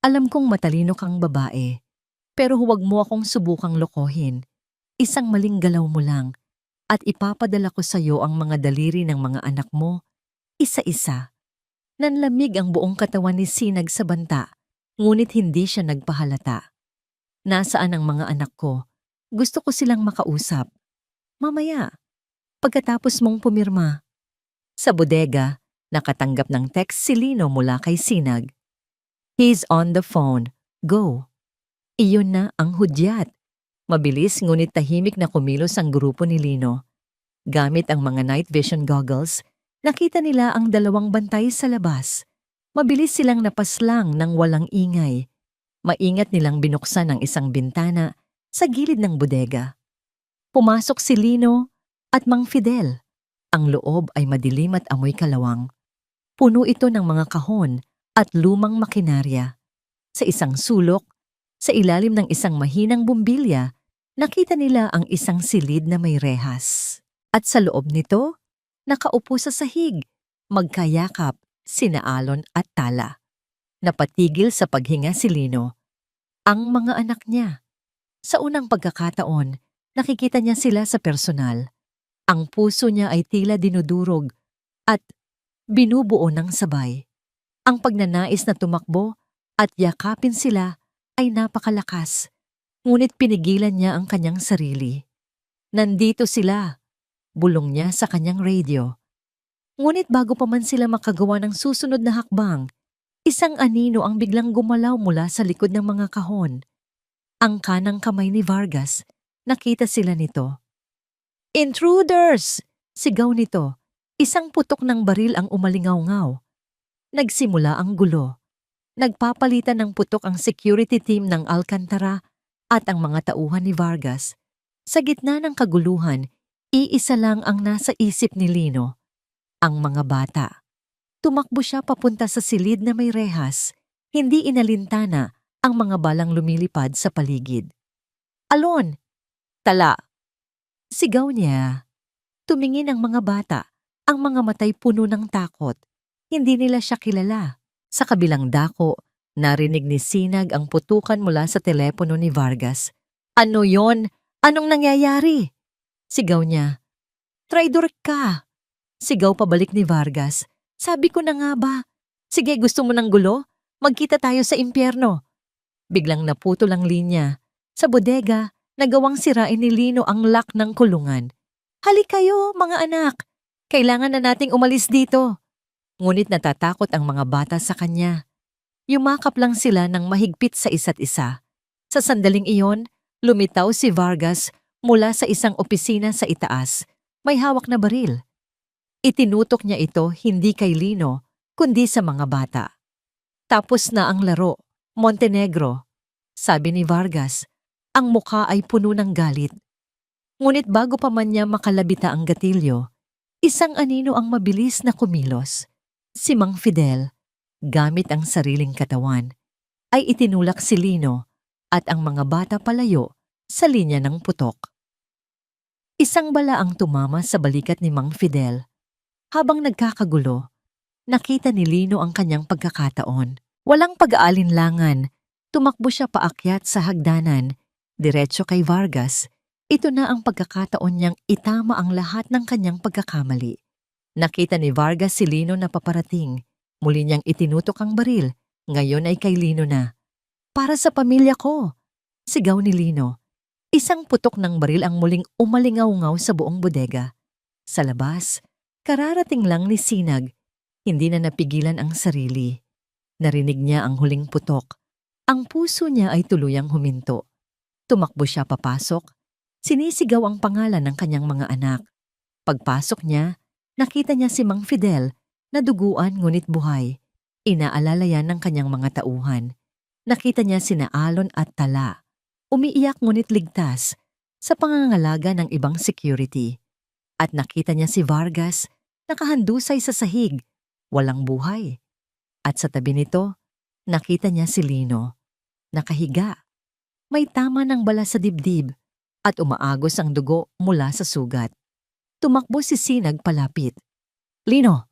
Alam kong matalino kang babae, pero huwag mo akong subukang lokohin. Isang maling galaw mo lang, at ipapadala ko sa iyo ang mga daliri ng mga anak mo, isa-isa. Nanlamig ang buong katawan ni Sinag sa banta, ngunit hindi siya nagpahalata. Nasaan ang mga anak ko? Gusto ko silang makausap. Mamaya, pagkatapos mong pumirma. Sa bodega, nakatanggap ng text si Lino mula kay Sinag. He's on the phone. Go. Iyon na ang hudyat. Mabilis ngunit tahimik na kumilos ang grupo ni Lino. Gamit ang mga night vision goggles, nakita nila ang dalawang bantay sa labas. Mabilis silang napaslang ng walang ingay. Maingat nilang binuksan ang isang bintana sa gilid ng bodega. Pumasok si Lino at Mang Fidel. Ang loob ay madilim at amoy kalawang. Puno ito ng mga kahon at lumang makinarya. Sa isang sulok, sa ilalim ng isang mahinang bumbilya, nakita nila ang isang silid na may rehas. At sa loob nito, nakaupo sa sahig, magkayakap sina Alon at Tala. Napatigil sa paghinga si Lino. Ang mga anak niya. Sa unang pagkakataon, nakikita niya sila sa personal. Ang puso niya ay tila dinudurog at binubuo ng sabay. Ang pagnanais na tumakbo at yakapin sila ay napakalakas, ngunit pinigilan niya ang kanyang sarili. Nandito sila, bulong niya sa kanyang radio. Ngunit bago pa man sila makagawa ng susunod na hakbang, isang anino ang biglang gumalaw mula sa likod ng mga kahon. Ang kanang kamay ni Vargas, nakita sila nito. Intruders! Sigaw nito. Isang putok ng baril ang umalingaw-ngaw. Nagsimula ang gulo. Nagpapalitan ng putok ang security team ng Alcantara at ang mga tauhan ni Vargas. Sa gitna ng kaguluhan, iisa lang ang nasa isip ni Lino. Ang mga bata. Tumakbo siya papunta sa silid na may rehas. Hindi inalintana ang mga balang lumilipad sa paligid. "Alon! Tala!" Sigaw niya. Tumingin ang mga bata, ang mga matay puno ng takot. Hindi nila siya kilala. Sa kabilang dako, narinig ni Sinag ang putukan mula sa telepono ni Vargas. "Ano yon? Anong nangyayari?" Sigaw niya. "Traidor ka!" Sigaw pabalik ni Vargas. "Sabi ko na nga ba? Sige, gusto mo ng gulo? Magkita tayo sa impyerno." Biglang naputol ang linya. Sa bodega, nagawang sirain ni Lino ang lock ng kulungan. "Halik kayo, mga anak! Kailangan na nating umalis dito." Ngunit natatakot ang mga bata sa kanya. Yumakap lang sila ng mahigpit sa isa't isa. Sa sandaling iyon, lumitaw si Vargas mula sa isang opisina sa itaas. May hawak na baril. Itinutok niya ito hindi kay Lino, kundi sa mga bata. "Tapos na ang laro, Montenegro," sabi ni Vargas. Ang mukha ay puno ng galit. Ngunit bago pa man niya makalabita ang gatilyo, isang anino ang mabilis na kumilos. Si Mang Fidel, gamit ang sariling katawan, ay itinulak si Lino at ang mga bata palayo sa linya ng putok. Isang bala ang tumama sa balikat ni Mang Fidel. Habang nagkakagulo, nakita ni Lino ang kanyang pagkakataon. Walang pag-aalinlangan, tumakbo siya paakyat sa hagdanan, diretso kay Vargas. Ito na ang pagkakataon niyang itama ang lahat ng kanyang pagkakamali. Nakita ni Vargas si Lino na paparating. Muli niyang itinutok ang baril. Ngayon ay kay Lino na. "Para sa pamilya ko!" Sigaw ni Lino. Isang putok ng baril ang muling umalingaw-ngaw sa buong bodega. Sa labas, kararating lang ni Sinag. Hindi na napigilan ang sarili. Narinig niya ang huling putok. Ang puso niya ay tuluyang huminto. Tumakbo siya papasok. Sinisigaw ang pangalan ng kanyang mga anak. Pagpasok niya, nakita niya si Mang Fidel na duguan ngunit buhay. Inaalala yan ng kanyang mga tauhan. Nakita niya sina Alon at Tala. Umiiyak ngunit ligtas sa pangangalaga ng ibang security. At nakita niya si Vargas nakahandusay sa sahig, walang buhay. At sa tabi nito, nakita niya si Lino. Nakahiga. May tama ng bala sa dibdib at umaagos ang dugo mula sa sugat. Tumakbo si Sinag palapit. "Lino!"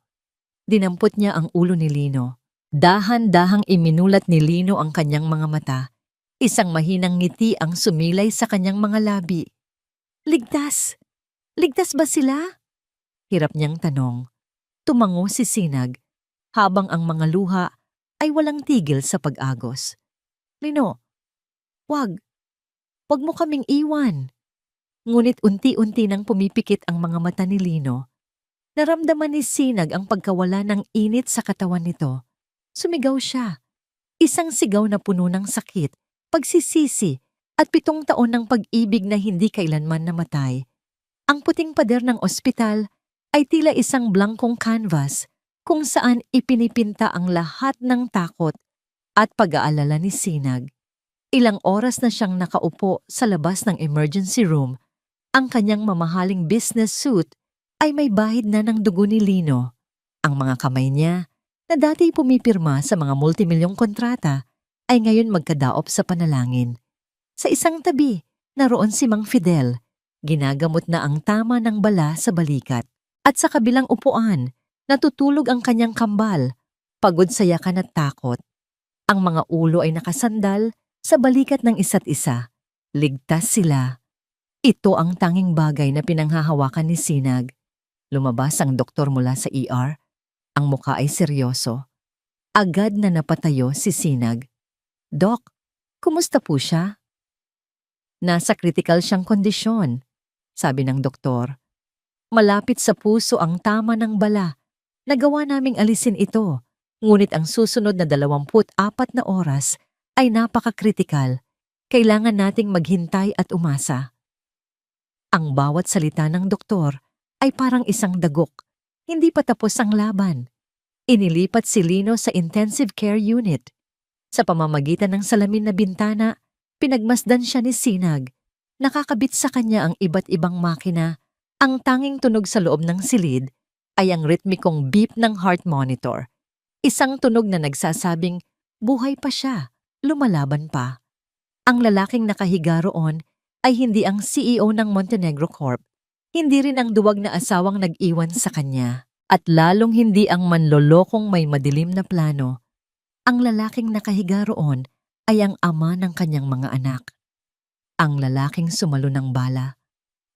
Dinampot niya ang ulo ni Lino. Dahan-dahang iminulat ni Lino ang kanyang mga mata. Isang mahinang ngiti ang sumilay sa kanyang mga labi. "Ligtas! Ligtas ba sila?" Hirap niyang tanong. Tumango si Sinag, habang ang mga luha ay walang tigil sa pag-agos. "Lino, wag mo kaming iwan." Ngunit unti-unti nang pumipikit ang mga mata ni Lino. Naramdaman ni Sinag ang pagkawala ng init sa katawan nito. Sumigaw siya. Isang sigaw na puno ng sakit, pagsisisi, at 7 taon ng pag-ibig na hindi kailanman namatay. Ang puting pader ng ospital ay tila isang blankong canvas kung saan ipinipinta ang lahat ng takot at pag-aalala ni Sinag. Ilang oras na siyang nakaupo sa labas ng emergency room. Ang kanyang mamahaling business suit ay may bahid na ng dugo ni Lino. Ang mga kamay niya, na dati pumipirma sa mga multimilyong kontrata, ay ngayon magkadaop sa panalangin. Sa isang tabi, naroon si Mang Fidel. Ginagamot na ang tama ng bala sa balikat. At sa kabilang upuan, natutulog ang kanyang kambal, pagod sa yakan at takot. Ang mga ulo ay nakasandal sa balikat ng isa't isa. Ligtas sila. Ito ang tanging bagay na pinanghahawakan ni Sinag. Lumabas ang doktor mula sa ER. Ang mukha ay seryoso. Agad na napatayo si Sinag. "Dok, kumusta po siya?" "Nasa critical siyang kondisyon," sabi ng doktor. "Malapit sa puso ang tama ng bala. Nagawa naming alisin ito, ngunit ang susunod na 24 na oras ay napaka-kritikal. Kailangan nating maghintay at umasa." Ang bawat salita ng doktor ay parang isang dagok. Hindi pa tapos ang laban. Inilipat si Lino sa intensive care unit. Sa pamamagitan ng salamin na bintana, pinagmasdan siya ni Sinag. Nakakabit sa kanya ang iba't ibang makina. Ang tanging tunog sa loob ng silid ay ang ritmikong beep ng heart monitor. Isang tunog na nagsasabing Buhay pa siya, lumalaban pa. Ang lalaking nakahiga roon ay hindi ang CEO ng Montenegro Corp, hindi rin ang duwag na asawang nag-iwan sa kanya, at lalong hindi ang manlolokong may madilim na plano. Ang lalaking nakahiga roon ay ang ama ng kanyang mga anak. Ang lalaking sumalo ng bala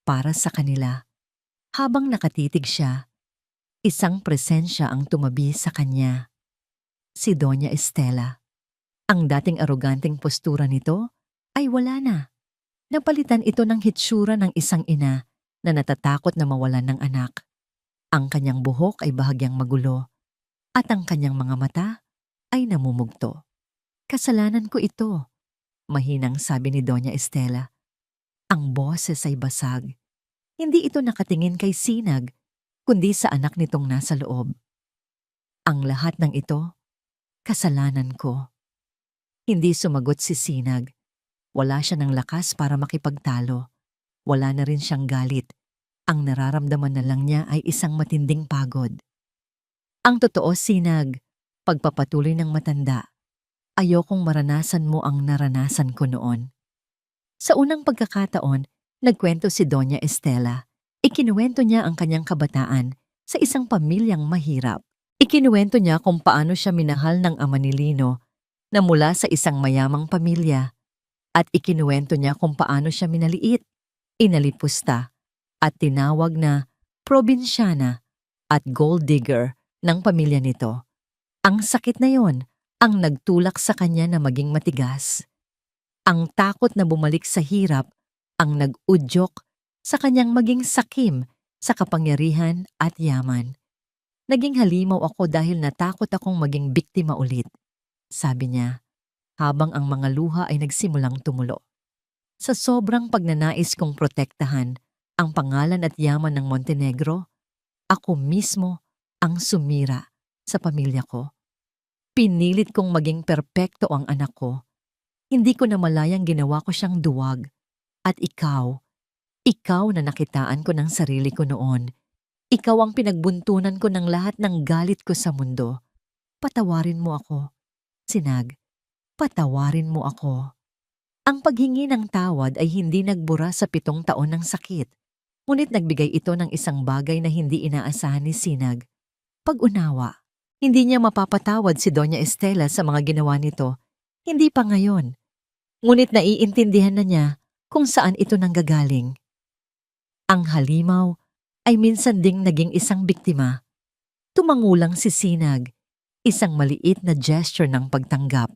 para sa kanila. Habang nakatitig siya, isang presensya ang tumabi sa kanya. Si Doña Estela. Ang dating aroganteng postura nito ay wala na. Napalitan ito ng hitsura ng isang ina na natatakot na mawalan ng anak. Ang kanyang buhok ay bahagyang magulo at ang kanyang mga mata ay namumugto. Kasalanan ko ito, mahinang sabi ni Doña Estela. Ang boses ay basag. Hindi ito nakatingin kay Sinag, kundi sa anak nitong nasa loob. Ang lahat ng ito, kasalanan ko. Hindi sumagot si Sinag. Wala siya ng lakas para makipagtalo. Wala na rin siyang galit. Ang nararamdaman na lang niya ay isang matinding pagod. Ang totoo, Sinag, pagpapatuloy ng matanda, ayokong maranasan mo ang naranasan ko noon. Sa unang pagkakataon, nagkwento si Doña Estela. Ikinuwento niya ang kanyang kabataan sa isang pamilyang mahirap. Ikinuwento niya kung paano siya minahal ng ama ni Lino na mula sa isang mayamang pamilya. At ikinuwento niya kung paano siya minaliit, inalipusta, at tinawag na probinsyana at gold digger ng pamilya nito. Ang sakit na yon ang nagtulak sa kanya na maging matigas. Ang takot na bumalik sa hirap ang nag-udyok sa kanyang maging sakim sa kapangyarihan at yaman. Naging halimaw ako dahil natakot akong maging biktima ulit, sabi niya, habang ang mga luha ay nagsimulang tumulo. Sa sobrang pagnanais kong protektahan ang pangalan at yaman ng Montenegro, ako mismo ang sumira sa pamilya ko. Pinilit kong maging perpekto ang anak ko. Hindi ko namalayang ginawa ko siyang duwag. At ikaw na nakitaan ko ng sarili ko noon. Ikaw ang pinagbuntunan ko ng lahat ng galit ko sa mundo. Patawarin mo ako, Sinag. Patawarin mo ako. Ang paghingi ng tawad ay hindi nagbura sa 7 taon ng sakit. Ngunit nagbigay ito ng isang bagay na hindi inaasahan ni Sinag. Pag-unawa. Hindi niya mapapatawad si Doña Estela sa mga ginawa nito. Hindi pa ngayon. Ngunit naiintindihan na niya kung saan ito nanggagaling. Ang halimaw ay minsan ding naging isang biktima. Tumangulang si Sinag, isang maliit na gesture ng pagtanggap.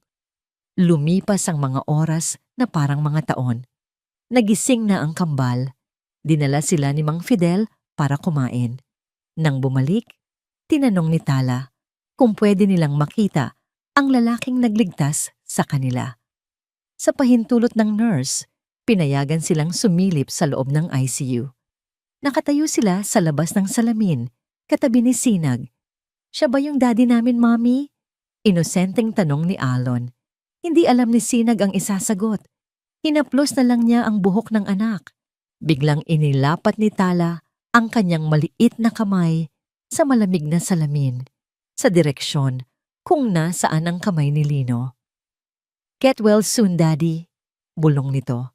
Lumipas ang mga oras na parang mga taon. Nagising na ang kambal. Dinala sila ni Mang Fidel para kumain. Nang bumalik, tinanong ni Tala kung pwede nilang makita ang lalaking nagligtas sa kanila. Sa pahintulot ng nurse, pinayagan silang sumilip sa loob ng ICU. Nakatayo sila sa labas ng salamin, katabi ni Sinag. Siya ba yung daddy namin, Mommy? Inosenteng tanong ni Alon. Hindi alam ni Sinag ang isasagot. Hinaplos na lang niya ang buhok ng anak. Biglang inilapat ni Tala ang kanyang maliit na kamay sa malamig na salamin, sa direksyon kung nasaan ang kamay ni Lino. Get well soon, Daddy, bulong nito.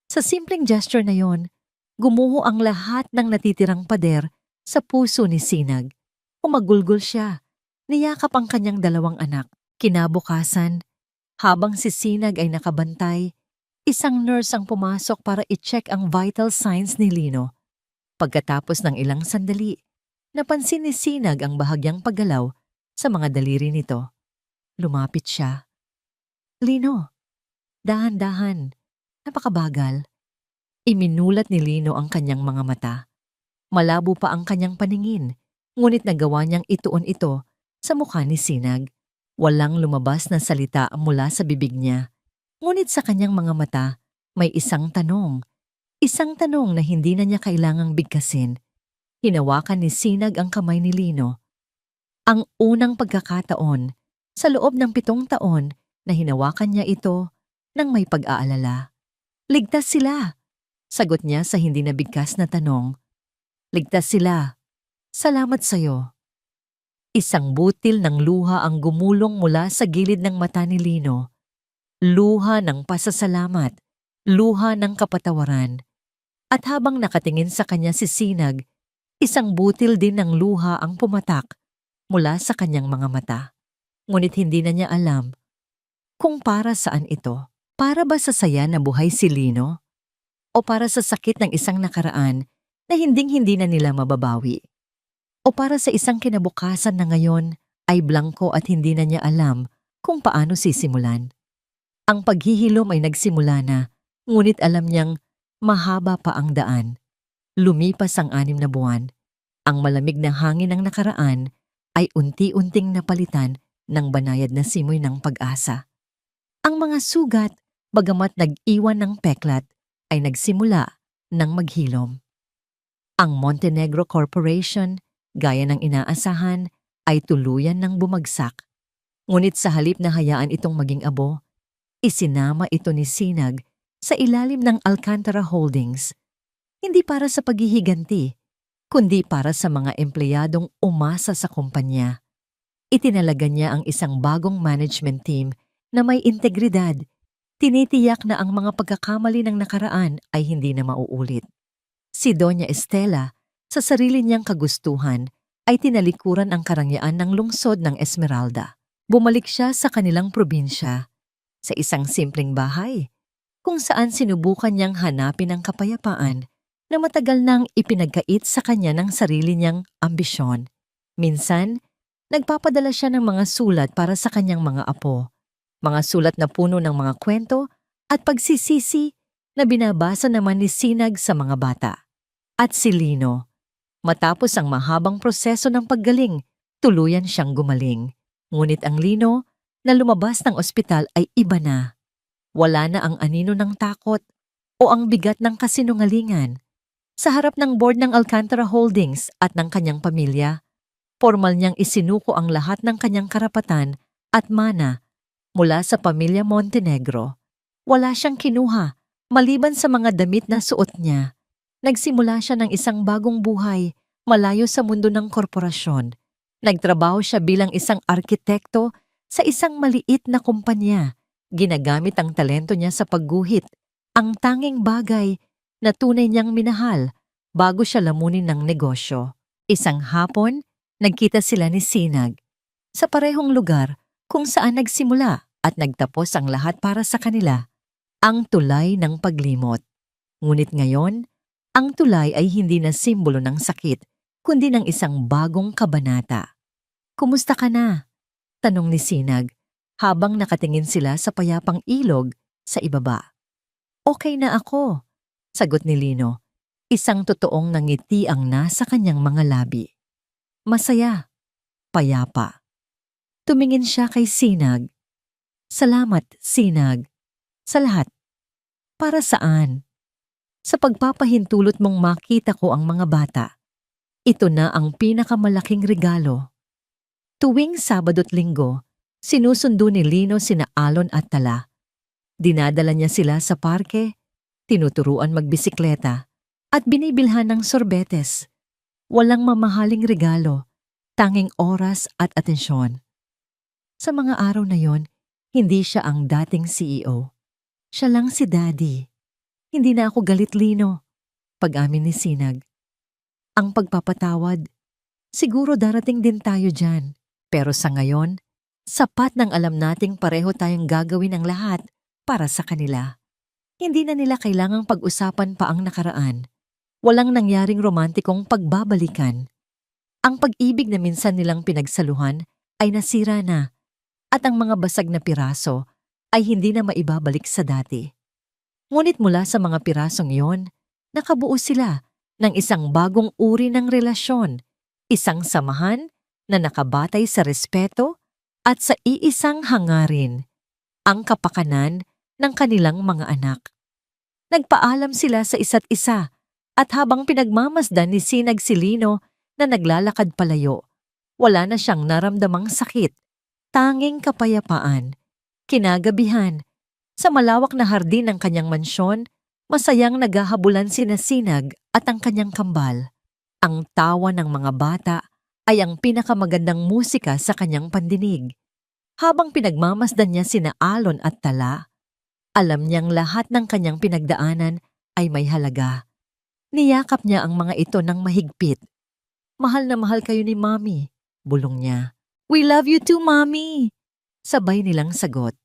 Sa simpleng gesture na yon, gumuho ang lahat ng natitirang pader sa puso ni Sinag. Umagulgol siya, niyakap ang kanyang 2 anak. Kinabukasan, habang si Sinag ay nakabantay, isang nurse ang pumasok para i-check ang vital signs ni Lino. Pagkatapos ng ilang sandali, napansin ni Sinag ang bahagyang paggalaw sa mga daliri nito. Lumapit siya. Lino, dahan-dahan, napakabagal. Iminulat ni Lino ang kanyang mga mata. Malabo pa ang kanyang paningin, ngunit nagawa niyang ituon ito sa mukha ni Sinag. Walang lumabas na salita mula sa bibig niya. Ngunit sa kanyang mga mata, may isang tanong. Isang tanong na hindi na niya kailangang bigkasin. Hinawakan ni Sinag ang kamay ni Lino. Ang unang pagkakataon, sa loob ng 7 taon na hinawakan niya ito nang may pag-aalala. Ligtas sila, sagot niya sa hindi nabigkas na tanong. Ligtas sila. Salamat sa'yo. Isang butil ng luha ang gumulong mula sa gilid ng mata ni Lino. Luha ng pasasalamat, luha ng kapatawaran. At habang nakatingin sa kanya si Sinag, isang butil din ng luha ang pumatak mula sa kanyang mga mata. Ngunit hindi na niya alam kung para saan ito. Para ba sa saya na buhay si Lino? O para sa sakit ng isang nakaraan na hinding-hindi na nila mababawi? O para sa isang kinabukasan na ngayon ay blanko at hindi na niya alam kung paano sisimulan? Ang paghihilom ay nagsimula na, ngunit alam niyang mahaba pa ang daan. Lumipas ang 6 na buwan. Ang malamig na hangin ng nakaraan ay unti-unting napalitan ng banayad na simoy ng pag-asa. Ang mga sugat, bagamat nag-iwan ng peklat, ay nagsimula ng maghilom. Ang Montenegro Corporation, gaya ng inaasahan, ay tuluyan ng bumagsak. Ngunit sa halip na hayaan itong maging abo, isinama ito ni Sinag sa ilalim ng Alcantara Holdings, hindi para sa paghihiganti, kundi para sa mga empleyadong umasa sa kumpanya. Itinalaga niya ang isang bagong management team na may integridad. Tinitiyak na ang mga pagkakamali ng nakaraan ay hindi na mauulit. Si Doña Estela, sa sarili niyang kagustuhan, ay tinalikuran ang karangyaan ng lungsod ng Esmeralda. Bumalik siya sa kanilang probinsya, sa isang simpleng bahay, kung saan sinubukan niyang hanapin ang kapayapaan na matagal nang ipinagkait sa kanya ng sarili niyang ambisyon. Minsan, nagpapadala siya ng mga sulat para sa kanyang mga apo, mga sulat na puno ng mga kwento at pagsisisi na binabasa naman ni Sinag sa mga bata. At si Lino, matapos ang mahabang proseso ng paggaling, tuluyan siyang gumaling. Ngunit ang Lino na lumabas ng ospital ay iba na. Wala na ang anino ng takot o ang bigat ng kasinungalingan. Sa harap ng board ng Alcantara Holdings at ng kanyang pamilya, formal niyang isinuko ang lahat ng kanyang karapatan at mana mula sa pamilya Montenegro. Wala siyang kinuha maliban sa mga damit na suot niya. Nagsimula siya ng isang bagong buhay malayo sa mundo ng korporasyon. Nagtrabaho siya bilang isang arkitekto sa isang maliit na kumpanya. Ginagamit ang talento niya sa pagguhit, ang tanging bagay na tunay niyang minahal bago siya lamunin ng negosyo. Isang hapon, nagkita sila ni Sinag sa parehong lugar kung saan nagsimula at nagtapos ang lahat para sa kanila, ang tulay ng paglimot. Ngunit ngayon, ang tulay ay hindi na simbolo ng sakit, kundi ng isang bagong kabanata. "Kumusta ka na?" tanong ni Sinag habang nakatingin sila sa payapang ilog sa ibaba. "Okay na ako," sagot ni Lino. Isang totoong nangiti ang nasa kanyang mga labi. Masaya, payapa. Tumingin siya kay Sinag. "Salamat, Sinag. Sa lahat." "Para saan?" "Sa pagpapahintulot mong makita ko ang mga bata. Ito na ang pinakamalaking regalo." Tuwing Sabado't Linggo, sinusundo ni Lino sina Alon at Tala. Dinadala niya sila sa parke, tinuturuan magbisikleta, at binibilhan ng sorbetes. Walang mamahaling regalo, tanging oras at atensyon. Sa mga araw na yon, hindi siya ang dating CEO. Siya lang si Daddy. "Hindi na ako galit, Lino," pag-amin ni Sinag. "Ang pagpapatawad, siguro darating din tayo dyan. Pero sa ngayon, sapat nang alam nating pareho tayong gagawin ang lahat para sa kanila. Hindi na nila kailangang pag-usapan pa ang nakaraan. Walang nangyaring romantikong pagbabalikan. Ang pag-ibig na minsan nilang pinagsaluhan ay nasira na, at ang mga basag na piraso ay hindi na maibabalik sa dati. Ngunit mula sa mga pirasong iyon, nakabuo sila ng isang bagong uri ng relasyon, isang samahan na nakabatay sa respeto at sa iisang hangarin, ang kapakanan ng kanilang mga anak. Nagpaalam sila sa isa't isa, at habang pinagmamasdan ni Sinag si Lino na naglalakad palayo, wala na siyang naramdamang sakit, tanging kapayapaan. Kinagabihan, sa malawak na hardin ng kanyang mansyon, masayang naghahabulan sina Sinag at ang kanyang kambal. Ang tawa ng mga bata ay ang pinakamagandang musika sa kanyang pandinig. Habang pinagmamasdan niya sina alon at tala, alam niyang lahat ng kanyang pinagdaanan ay may halaga. Niyakap niya ang mga ito ng mahigpit. Mahal na mahal kayo ni Mommy, bulong niya. We love you too, Mommy! Sabay nilang sagot.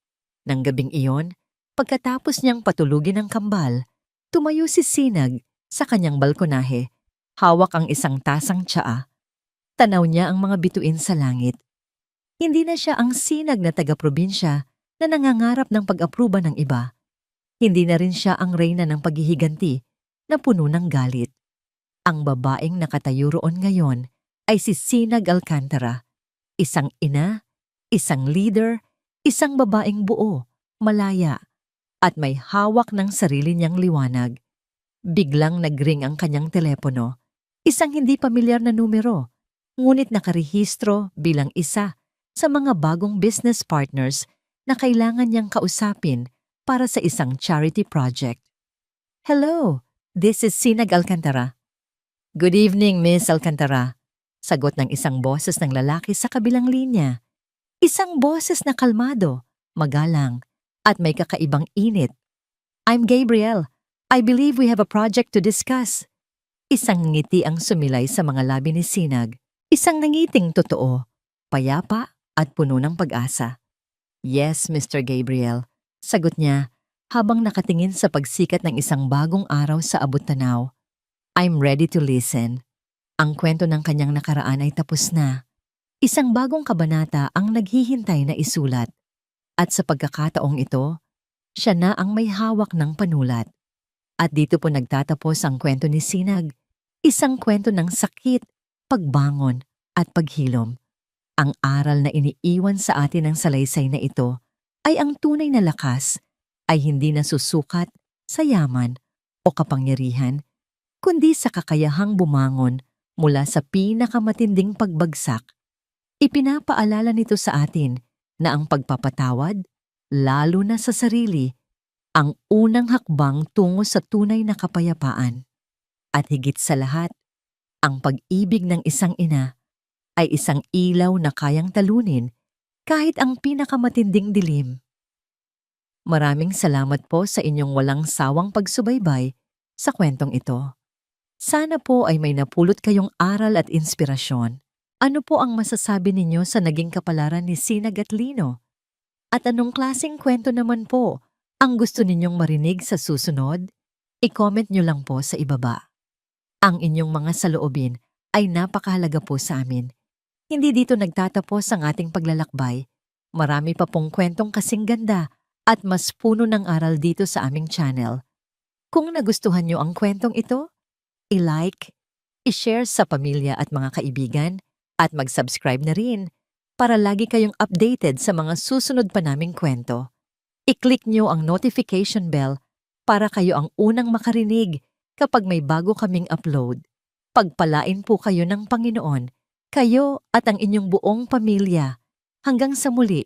Nang gabing iyon, pagkatapos niyang patulugin ang kambal, tumayo si Sinag sa kanyang balkonahe. Hawak ang isang tasang tsaa. Tanaw niya ang mga bituin sa langit. Hindi na siya ang Sinag na taga-probinsya na nangangarap ng pag-apruba ng iba. Hindi na rin siya ang reyna ng paghihiganti na puno ng galit. Ang babaeng nakatayo roon ngayon ay si Sinag Alcantara, isang ina, isang leader, isang babaeng buo, malaya, at may hawak ng sarili niyang liwanag. Biglang nagring ang kanyang telepono, isang hindi pamilyar na numero, ngunit nakarehistro bilang isa sa mga bagong business partners na kailangan niyang kausapin para sa isang charity project. Hello, this is Sinag Alcantara. Good evening, Miss Alcantara. Sagot ng isang boses ng lalaki sa kabilang linya. Isang boses na kalmado, magalang, at may kakaibang init. I'm Gabriel. I believe we have a project to discuss. Isang ngiti ang sumilay sa mga labi ni Sinag. Isang nangiting totoo, payapa at puno ng pag-asa. Yes, Mr. Gabriel. Sagot niya habang nakatingin sa pagsikat ng isang bagong araw sa abot-tanaw. I'm ready to listen. Ang kwento ng kanyang nakaraan ay tapos na. Isang bagong kabanata ang naghihintay na isulat. At sa pagkakataong ito, siya na ang may hawak ng panulat. At dito po nagtatapos ang kwento ni Sinag. Isang kwento ng sakit, pagbangon, at paghilom. Ang aral na iniiwan sa atin ng salaysay na ito ay ang tunay na lakas ay hindi nasusukat sa yaman o kapangyarihan, kundi sa kakayahang bumangon mula sa pinakamatinding pagbagsak. Ipinapaalala nito sa atin na ang pagpapatawad, lalo na sa sarili, ang unang hakbang tungo sa tunay na kapayapaan. At higit sa lahat, ang pag-ibig ng isang ina ay isang ilaw na kayang talunin kahit ang pinakamatinding dilim. Maraming salamat po sa inyong walang sawang pagsubaybay sa kwentong ito. Sana po ay may napulot kayong aral at inspirasyon. Ano po ang masasabi ninyo sa naging kapalaran ni Sinag at Lino? At anong klaseng kwento naman po ang gusto ninyong marinig sa susunod? I-comment nyo lang po sa ibaba. Ang inyong mga saloobin ay napakahalaga po sa amin. Hindi dito nagtatapos ang ating paglalakbay. Marami pa pong kwentong kasing ganda at mas puno ng aral dito sa aming channel. Kung nagustuhan nyo ang kwentong ito, i-like, i-share sa pamilya at mga kaibigan, at mag-subscribe na rin para lagi kayong updated sa mga susunod pa naming kwento. I-click nyo ang notification bell para kayo ang unang makarinig kapag may bago kaming upload. Pagpalain po kayo ng Panginoon, kayo at ang inyong buong pamilya. Hanggang sa muli,